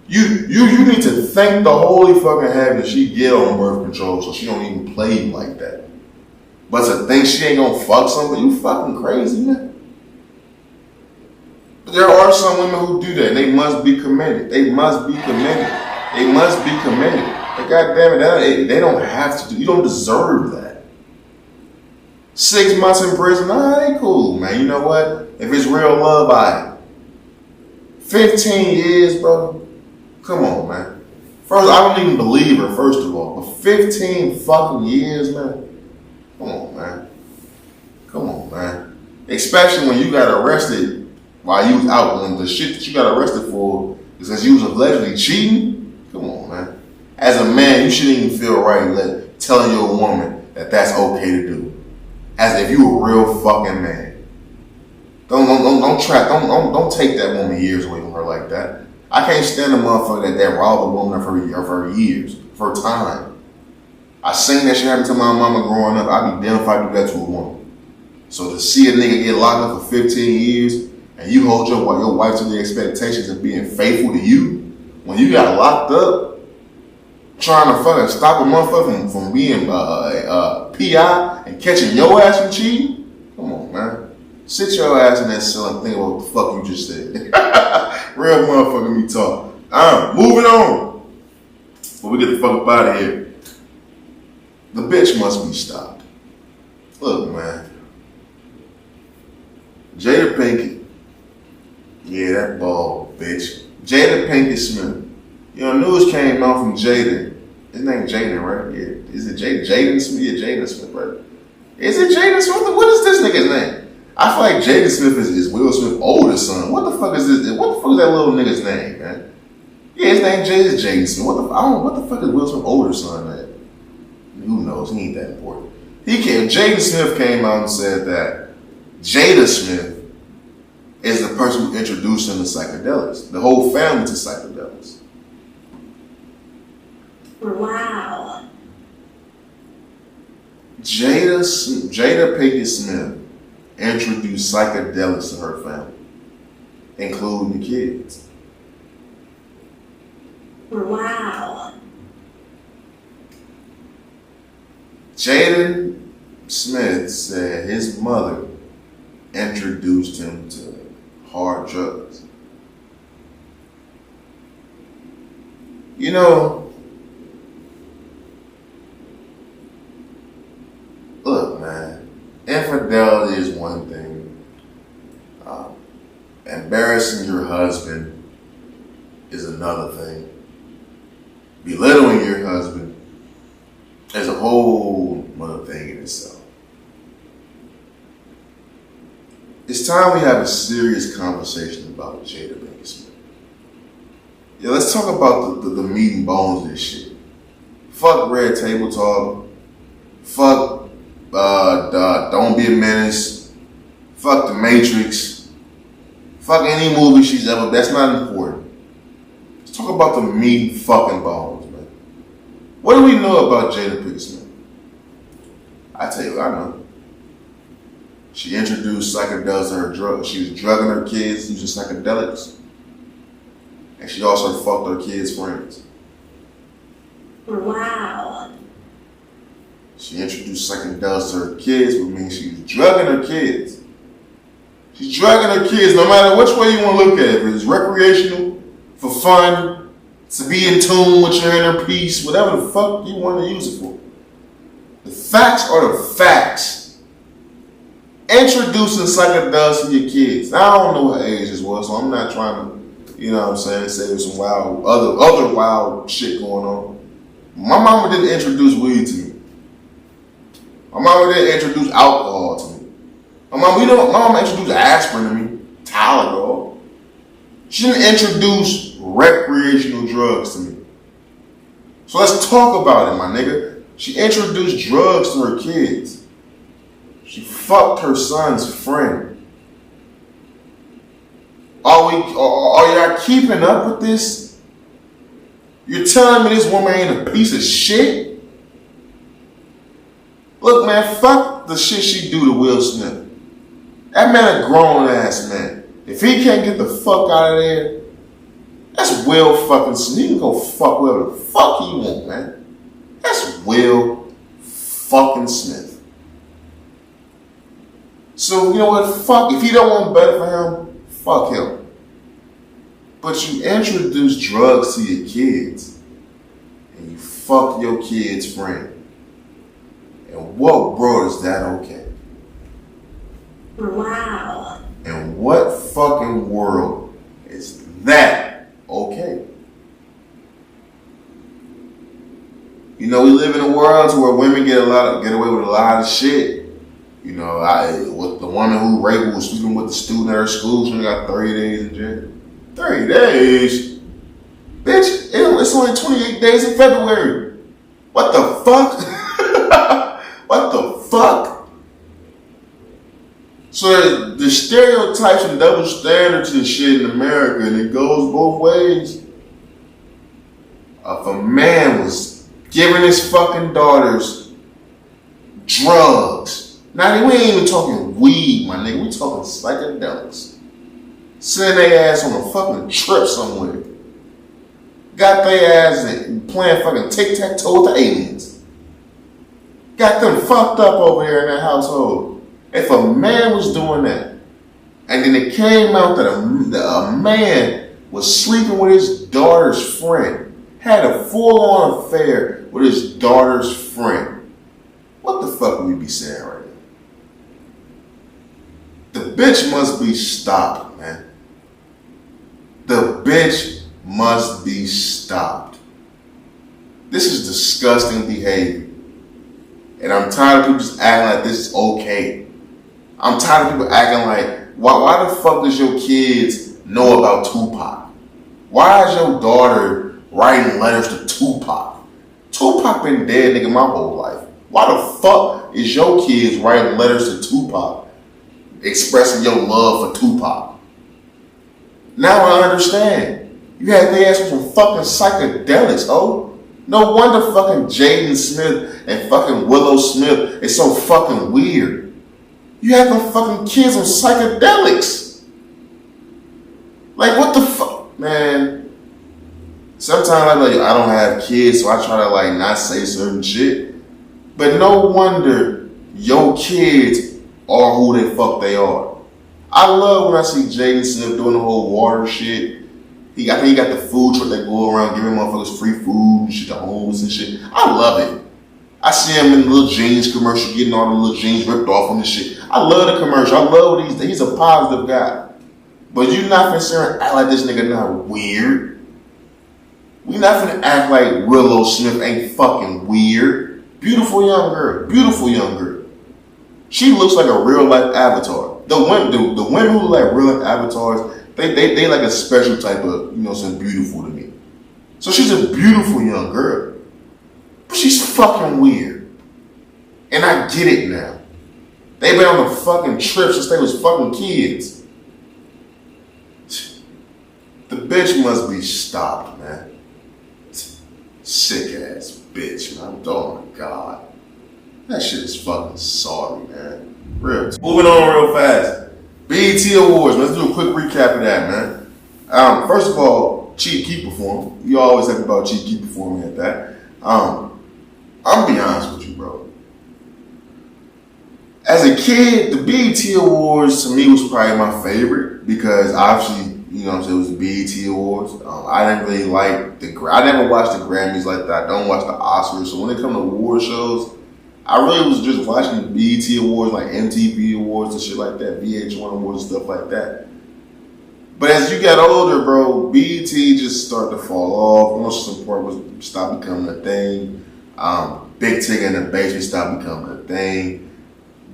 You need to thank the holy fucking heaven that she get on birth control so she don't even play you like that. But to think she ain't gonna fuck somebody, you fucking crazy, man. But there are some women who do that. They must be committed. They must be committed. They must be committed. But goddamn it, they don't have to do. You don't deserve that. 6 months in prison, they cool, man. You know what? If it's real love, 15 years, bro. Come on, man. First, I don't even believe her, first of all. But 15 fucking years, man. Come on, man. Come on, man. Especially when you got arrested while you was out. When the shit that you got arrested for is because you was allegedly cheating. Come on, man. As a man, you shouldn't even feel right telling your woman that that's okay to do. As if you a real fucking man. Don't take that woman years away from her like that. I can't stand a motherfucker that robbed a woman of her years, of her time. I seen that shit happen to my mama growing up. I'd be damned if I do that to a woman. So to see a nigga get locked up for 15 years and you hold your wife to the expectations of being faithful to you when you got locked up, trying to fucking stop a motherfucker from being PI and catching your ass from cheating? Come on, man. Sit your ass in that cell and think about what the fuck you just said. Real motherfucker me talk. Moving on. But we get the fuck up out of here. The bitch must be stopped. Look, man. Jada Pinkett. Yeah, that bald bitch. Jada Pinkett Smith. You know, news came out from Jaden. His name Jaden, right? Yeah. Is it Jaden Smith? Yeah, Jaden Smith, right? Is it Jaden Smith? What is this nigga's name? I feel like Jaden Smith is Will Smith's older son. What the fuck is this? What the fuck is that little nigga's name, man? Yeah, his name is Jaden Smith. What the fuck is Will Smith's older son, man? Who knows? He ain't that important. Jaden Smith came out and said that Jada Smith is the person who introduced him to psychedelics. The whole family to psychedelics. Wow. Jada Pinkett Smith introduced psychedelics to her family, including the kids. Wow. Jaden Smith said his mother introduced him to hard drugs. You know, look, man, infidelity is one thing. Embarrassing your husband is another thing. Belittling your husband is a whole other thing in itself. It's time we have a serious conversation about Jada Pinkett Smith. Yeah, let's talk about the meat and bones of this shit. Fuck red table talk. Fuck Don't Be a Menace. Fuck The Matrix. Fuck any movie she's ever. That's not important. Let's talk about the meat and fucking bones, man. What do we know about Jada Pinkett Smith? I tell you what I know. She introduced psychedelics to her drug. She was drugging her kids using psychedelics. And she also fucked her kids' friends. Wow. She introduced psychedelics to her kids, which means she was drugging her kids. She's drugging her kids no matter which way you want to look at it. If it's recreational, for fun, to be in tune with your inner peace, whatever the fuck you want to use it for. The facts are the facts. Introducing psychedelics to your kids. Now, I don't know what age this was, so I'm not trying to, you know what I'm saying, say there's some wild, other wild shit going on. My mama didn't introduce weed to me. My mama didn't introduce alcohol to me. My mama introduced aspirin to me, Tylenol. She didn't introduce recreational drugs to me. So let's talk about it, my nigga. She introduced drugs to her kids. She fucked her son's friend. Are y'all keeping up with this? You're telling me this woman ain't a piece of shit? Look, man, fuck the shit she do to Will Smith. That man a grown ass man. If he can't get the fuck out of there, that's Will fucking Smith. He can go fuck whoever the fuck he want, man. That's Will fucking Smith. So, you know what? Fuck. If you don't want better for him, fuck him. But you introduce drugs to your kids and you fuck your kid's friend. And what world is that okay? Wow. And what fucking world is that okay? You know, we live in a world where women get away with a lot of shit. You know, with the woman who was sleeping with the student at her school, she only got 30 days in jail. 30 days? Bitch, it's only 28 days in February. What the fuck? What the fuck? So the stereotypes and double standards and shit in America, and it goes both ways. If a man was giving his fucking daughters drugs, now we ain't even talking weed, my nigga, we talking psychedelics. Sending their ass on a fucking trip somewhere. Got their ass playing fucking tic-tac-toe with the aliens. Got them fucked up over here in that household. If a man was doing that, and then it came out that a man was sleeping with his daughter's friend, had a full-on affair with his daughter's friend, what the fuck would we be saying right now? The bitch must be stopped, man. The bitch must be stopped. This is disgusting behavior. And I'm tired of people just acting like this is okay. I'm tired of people acting like, why the fuck does your kids know about Tupac? Why is your daughter writing letters to Tupac? Tupac been dead, nigga, my whole life. Why the fuck is your kids writing letters to Tupac, expressing your love for Tupac? Now I understand. You had their ass with some fucking psychedelics, oh? No wonder fucking Jaden Smith and fucking Willow Smith is so fucking weird. You had them fucking kids on psychedelics. Like, what the fuck? Man, sometimes I don't have kids, so I try to like not say certain shit. But no wonder your kids are who the fuck they are. I love when I see Jaden Smith doing the whole water shit. I think he got the food truck that go around giving motherfuckers free food and shit to homeless and shit. I love it. I see him in the little jeans commercial, getting all the little jeans ripped off on this shit. I love the commercial. I love what he's a positive guy. But you not finna sit and act like this nigga not weird. We not finna act like Willow Smith ain't fucking weird. Beautiful young girl. Beautiful young girl. She looks like a real life avatar. The women who look like real life avatars, they like a special type of, some beautiful to me. So she's a beautiful young girl. But she's fucking weird. And I get it now. They've been on the fucking trip since they was fucking kids. The bitch must be stopped, man. Sick ass bitch, man. Oh my God. That shit is fucking sorry, man. Real. Moving on real fast. BET Awards. Let's do a quick recap of that, man. First of all, Chief Keef performed. You always think about Chief Keef performing at that. I'm gonna be honest with you, bro. As a kid, the BET Awards to me was probably my favorite because obviously, it was the BET Awards. I didn't really like I never watched the Grammys like that. I don't watch the Oscars. So when it comes to award shows, I really was just watching the BET Awards, like MTV Awards and shit like that, VH1 Awards and stuff like that. But as you got older, bro, BET just started to fall off. Most of the support was stopped becoming a thing. Big Tigger in the Basement stopped becoming a thing.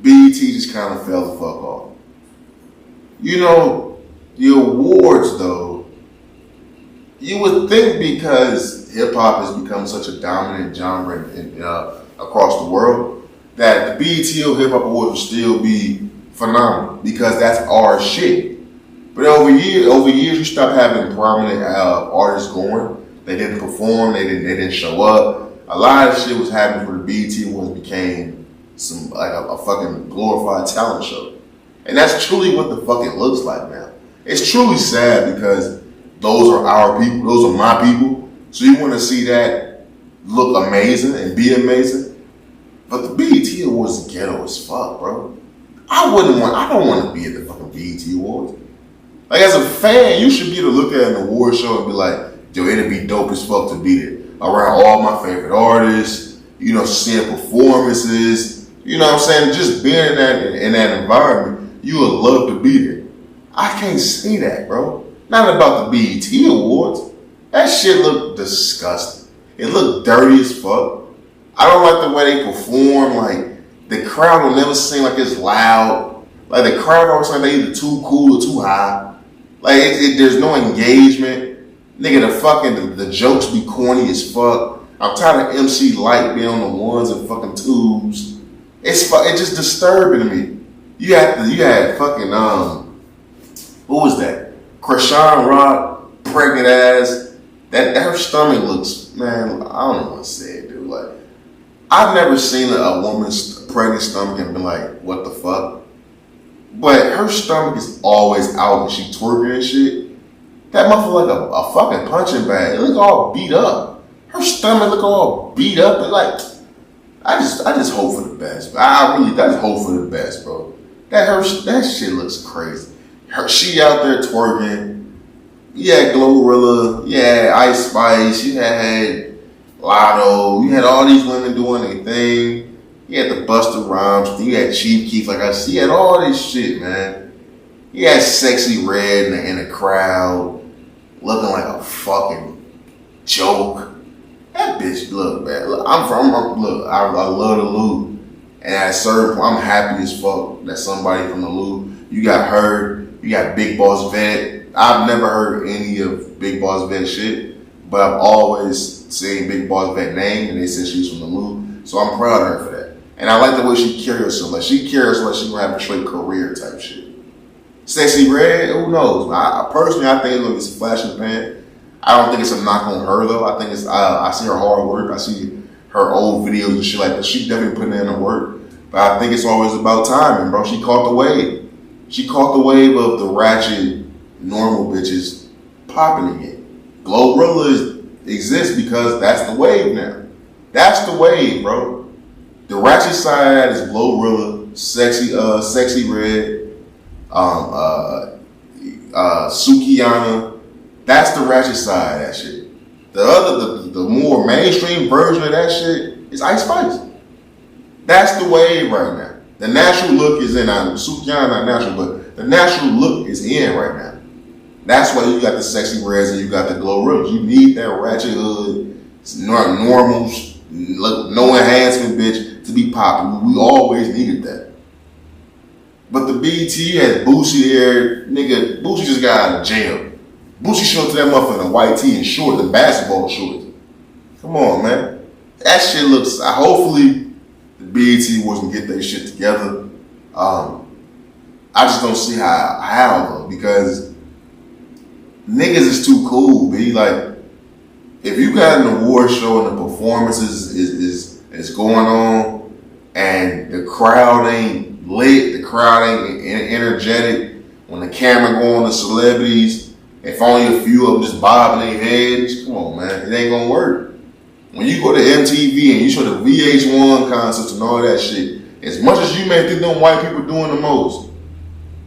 BET just kind of fell the fuck off. The awards, though, you would think because hip-hop has become such a dominant genre across the world, that the BET Hip Hop Awards will still be phenomenal because that's our shit. But over years, you stop having prominent artists going. They didn't perform. They didn't show up. A lot of shit was happening for the BET Awards became some like a fucking glorified talent show, and that's truly what the fuck it looks like now. It's truly sad because those are our people. Those are my people. So you want to see that look amazing and be amazing. But the BET Awards is ghetto as fuck, bro. I don't want to be at the fucking BET Awards. Like, as a fan, you should be able to look at an award show and be like, yo, it'd be dope as fuck to be there. Around all my favorite artists, seeing performances, what I'm saying? Just being in that environment, you would love to be there. I can't say that, bro. Not about the BET Awards. That shit looked disgusting. It looked dirty as fuck. I don't like the way they perform. Like, the crowd will never seem like it's loud. Like, the crowd always seems like they either too cool or too high. Like, there's no engagement. Nigga, the jokes be corny as fuck. I'm tired of MC Light being on the ones and fucking twos. It's just disturbing to me. You had fucking who was that? Krishan Rock, pregnant ass. That her stomach looks, man. I don't even want to say it, dude. Like, I've never seen a woman's pregnant stomach and been like, what the fuck? But her stomach is always out and she twerking and shit. That motherfucker like a fucking punching bag. It look all beat up. Her stomach look all beat up. And like, I just hope for the best. I just hope for the best, bro. That shit looks crazy. She out there twerking. You had Glorilla. You had Ice Spice. You had Lotto. You had all these women doing their thing. You had the Busta Rhymes. You had Chief Keef. Like I said, you had all this shit, man. You had Sexy Red in the crowd, looking like a fucking joke. That bitch, look, man. Look, I love the Lou. And at a certain point, I'm happy as fuck that somebody from the Lou. You got her. You got Big Boss Vet. I've never heard any of Big Boss Vet shit, but I've always seen Big Boss Vet name, and they said she's from the Lou. So I'm proud of her for that. And I like the way she carries herself. Like, she carries herself like she's gonna have a straight career type shit. Sexy Red, who knows? I personally think it's gonna be some flash in the pan. I don't think it's a knock on her though. I think it's I see her hard work. I see her old videos and shit like that. She definitely putting in the work. But I think it's always about timing, bro. She caught the wave. She caught the wave of the ratchet, normal bitches popping again. Glorilla exists because that's the wave now. That's the wave, bro. The ratchet side is Glorilla, Sexy Red, Sukiyana. That's the ratchet side of that shit. The more mainstream version of that shit is Ice Spice. That's the wave right now. The natural look is in. Sukiyana not natural, but the natural look is in right now. That's why you got the Sexy Reds and you got the Glorilla. You need that ratchet hood, normal, no enhancement bitch to be popular. We always needed that. But the BET had Boosie there. Nigga, Boosie just got out of jail. Boosie showed to that motherfucker in a white tee and shorts and basketball shorts. Come on, man. That shit looks, hopefully the BET Awards can get that shit together. I just don't see how though, because niggas is too cool, B. Like, if you got an award show and the performances is going on and the crowd ain't lit, the crowd ain't energetic, when the camera go on the celebrities, if only a few of them just bobbing their heads, come on, man, it ain't gonna work. When you go to MTV and you show the VH1 concerts and all that shit, as much as you may think them white people doing the most,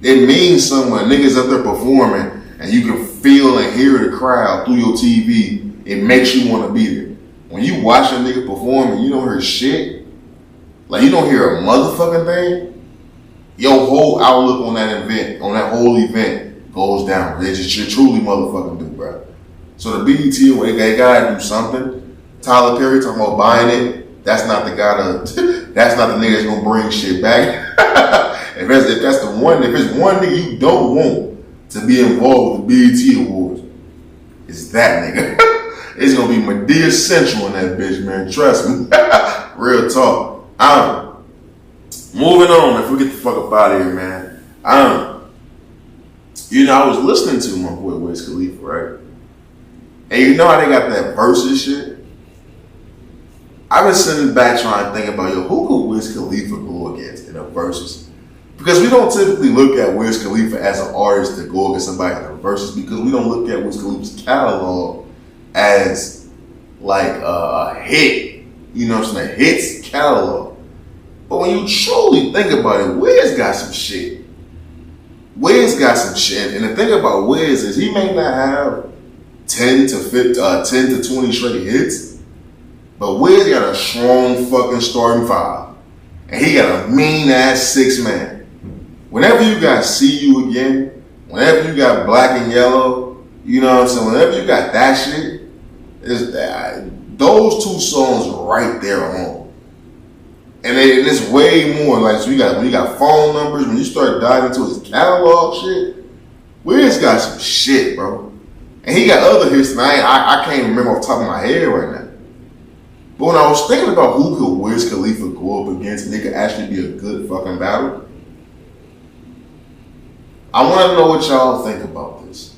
it means something when niggas up there performing and you can feel and hear the crowd through your TV. It makes you want to be there. When you watch a nigga perform and you don't hear shit, like you don't hear a motherfucking thing, your whole outlook on that event, on that whole event goes down. They just truly motherfucking do, bro. So the BET, they gotta do something. Tyler Perry talking about buying it. That's not the guy that's not the nigga that's gonna bring shit back. if it's one nigga you don't want to be involved with the BET Awards, it's that nigga. It's gonna be Medea Central in that bitch, man. Trust me. Real talk. Moving on, if we get the fuck up out of here, man. I was listening to my boy Wiz Khalifa, right? And you know how they got that versus shit? I've been sitting back trying to think about, who could Wiz Khalifa go against in a versus? Because we don't typically look at Wiz Khalifa as an artist to go against somebody in a versus, because we don't look at Wiz Khalifa's catalog as like a hit, you know what I'm saying, a hits catalog. But when you truly think about it, Wiz got some shit. Wiz got some shit. And the thing about Wiz is he may not have 10 to 20 straight hits, but Wiz got a strong fucking starting five. And he got a mean ass 6-man. Whenever you got See You Again, whenever you got Black and Yellow, you know what I'm saying, whenever you got that shit, those two songs are right there on. And it's way more, like, so when you got phone numbers, when you start diving into his catalog shit, Wiz got some shit, bro. And he got other hits, and I can't remember off the top of my head right now. But when I was thinking about who could Wiz Khalifa go up against and it could actually be a good fucking battle, I want to know what y'all think about this.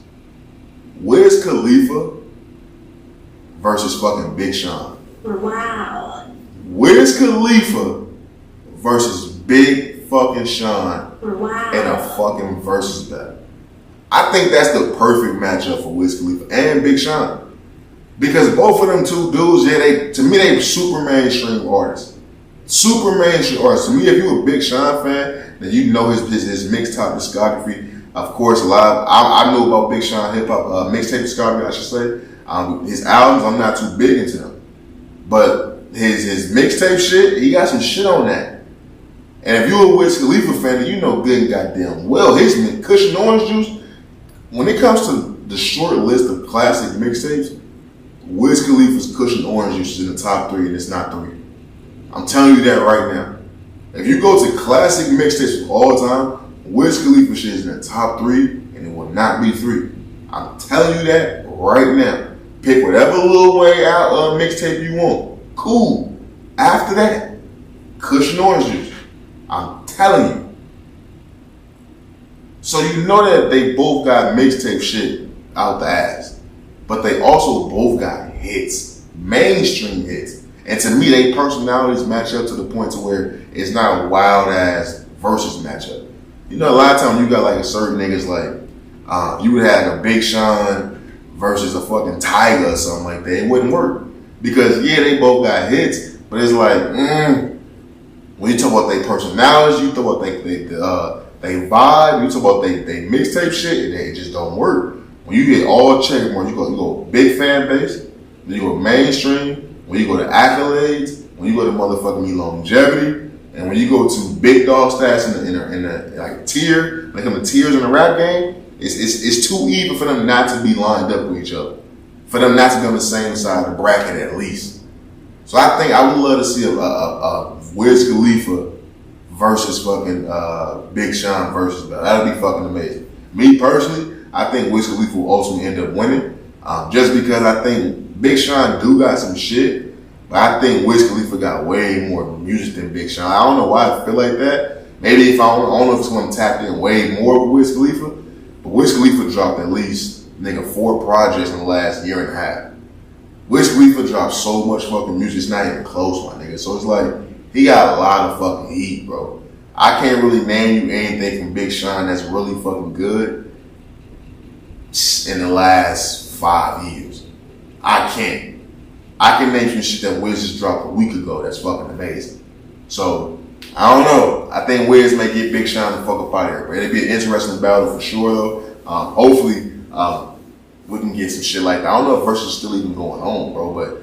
Wiz Khalifa versus fucking Big Sean. Wow. Wiz Khalifa versus Big fucking Sean Wow. in a fucking versus battle. I think that's the perfect matchup for Wiz Khalifa and Big Sean. Because both of them two dudes, to me, they super mainstream artists. Super mainstream artists. To me, if you're a Big Sean fan, then you know his mixtape discography. Of course, I know about Big Sean hip hop mixtape discography, I should say. His albums, I'm not too big into them. But his mixtape shit, he got some shit on that. And if you're a Wiz Khalifa fan, then you know good and goddamn well his Cushion Orange Juice. When it comes to the short list of classic mixtapes, Wiz Khalifa's Cushion Orange Juice is in the top 3, and it's not 3. I'm telling you that right now. If you go to classic mixtapes of all time, Wiz Khalifa shit is in the top 3, and it will not be 3. I'm telling you that right now. Pick whatever Lil Wayne out mixtape you want. Cool. After that, Cushion Orange Juice. I'm telling you. So you know that they both got mixtape shit out the ass. But they also both got hits. Mainstream hits. And to me, they personalities match up to the point to where it's not a wild ass versus matchup. You know, a lot of times you got like a certain niggas like, you would have a Big Sean versus a fucking Tiger or something like that. It wouldn't work. Because yeah, they both got hits, but it's like, when you talk about their personalities, you talk about they vibe, you talk about they mixtape shit, it just don't work. When you get all checkmarks, you go big fan base, then you go mainstream, when you go to accolades, when you go to motherfucking longevity, and when you go to big dog stats in the like tier, like in the tiers in the rap game, it's too even for them not to be lined up with each other. For them not to be on the same side of the bracket at least. So I think I would love to see a Wiz Khalifa versus fucking Big Sean versus that. That'd be fucking amazing. Me personally, I think Wiz Khalifa will ultimately end up winning. Just because I think Big Sean do got some shit, but I think Wiz Khalifa got way more music than Big Sean. I don't know why I feel like that. Maybe if I don't know if it's going to tap in way more with Wiz Khalifa, but Wiz Khalifa dropped at least 4 projects in the last year and a half. Wiz Khalifa dropped so much fucking music, it's not even close, my nigga. So it's like, he got a lot of fucking heat, bro. I can't really name you anything from Big Sean that's really fucking good in the last 5 years. I can't. I can name some shit that Wiz just dropped a week ago that's fucking amazing. So, I don't know. I think Wiz may get Big Sean the fuck up out of here, but it'd be an interesting battle for sure, though. Hopefully, we can get some shit like that. I don't know if versus is still even going on, bro, but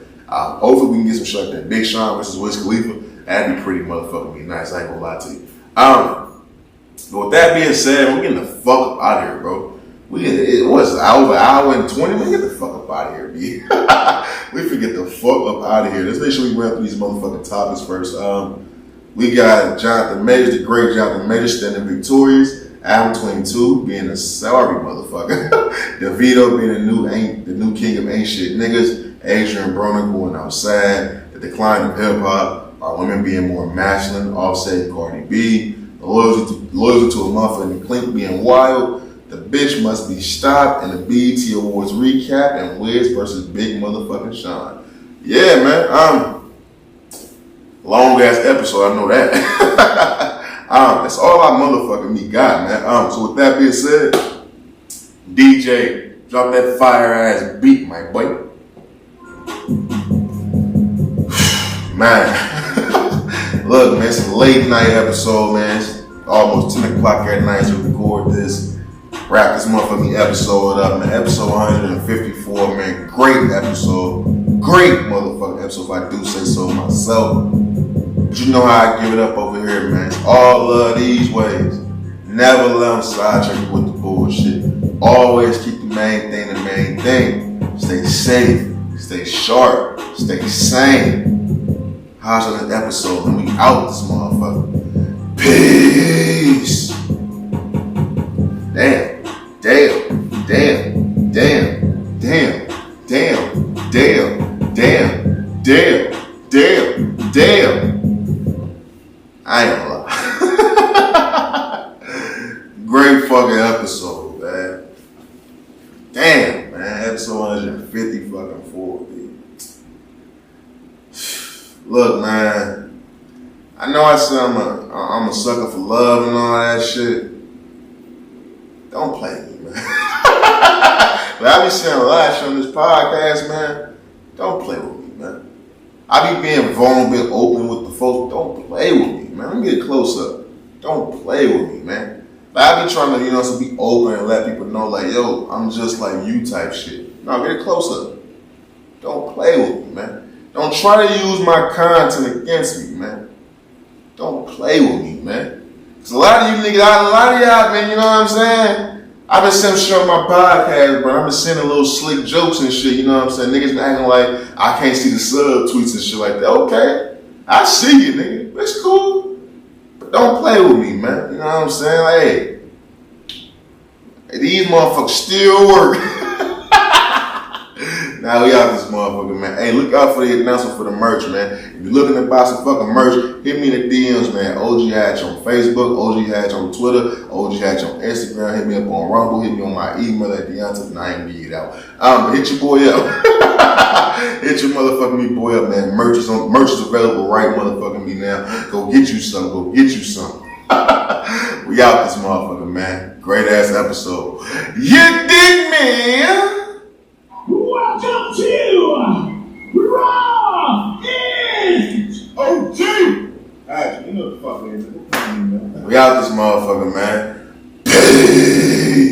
hopefully we can get some shit like that. Big Sean versus Wiz Khalifa, that'd be pretty motherfucking nice. I ain't gonna lie to you. But with that being said, we're getting the fuck up out of here, bro. It was over an hour and 20. We get the fuck up out of here, B. We forget the fuck up out of here. Let's make sure we run through these motherfucking topics first. We got Johnathan Majors, the great Johnathan Majors, standing victorious. Album 22 being a sorry motherfucker. Davido being the new king of ain't shit niggas. Adrien Broner going outside. The decline of hip hop. Our women being more masculine. Offset and Cardi B. The loyalty to a month and Clink being wild. The bitch must be stopped. And the BET Awards recap. And Wiz versus Big motherfucking Sean. Yeah, man. Long ass episode. I know that. That's all I motherfucking me got, man. So with that being said, DJ, drop that fire ass beat, my boy. Man, look, man, it's a late night episode, man. It's almost 10 o'clock at night to record this. Wrap this motherfucking episode up, man. Episode 154, man. Great episode. Great motherfucking episode, if I do say so myself. But you know how I give it up over here, man. It's all love these ways. Never let them sidetrack you with the bullshit. Always keep the main thing the main thing. Stay safe, stay sharp, stay sane. How's on this episode? And we out this motherfucker. Peace. Damn. I ain't gonna lie. Great fucking episode. episode 150 fucking 4, dude. Look, man. I know I said I'm a sucker for love and all that shit. Don't play with me, man. But I be saying a lot of shit on this podcast, man. Don't play with me, man. I be being vulnerable and open with the folks. Don't play with me, man. Let me get close up. Don't play with me, man. Like, I be trying to, so be open and let people know, like, yo, I'm just like you type shit. No, get close up. Don't play with me, man. Don't try to use my content against me, man. Don't play with me, man. Cause a lot of you niggas, a lot of y'all, man, you know what I'm saying? I've been sending shit on my podcast, bro. I've been sending little slick jokes and shit, you know what I'm saying? Niggas been acting like I can't see the subtweets and shit like that. Okay, I see you, nigga. It's cool. But don't play with me, man. You know what I'm saying? Like, hey, these motherfuckers still work. Now we out this motherfucker, man. Hey, look out for the announcement for the merch, man. If you're looking to buy some fucking merch, hit me in the DMs, man. OG Hatch on Facebook, OG Hatch on Twitter, OG Hatch on Instagram. Hit me up on Rumble. Hit me on my email at Johnathan. I ain't get it out. Hit your boy up. Hit your motherfucking me boy up, man. Merch is available right motherfucking me now. Go get you some. Go get you some. We out this motherfucker, man. Great ass episode. You dig me? Welcome to Raw Is OG. Alright, you know what the fuck it is. We out this motherfucker, man. Peace.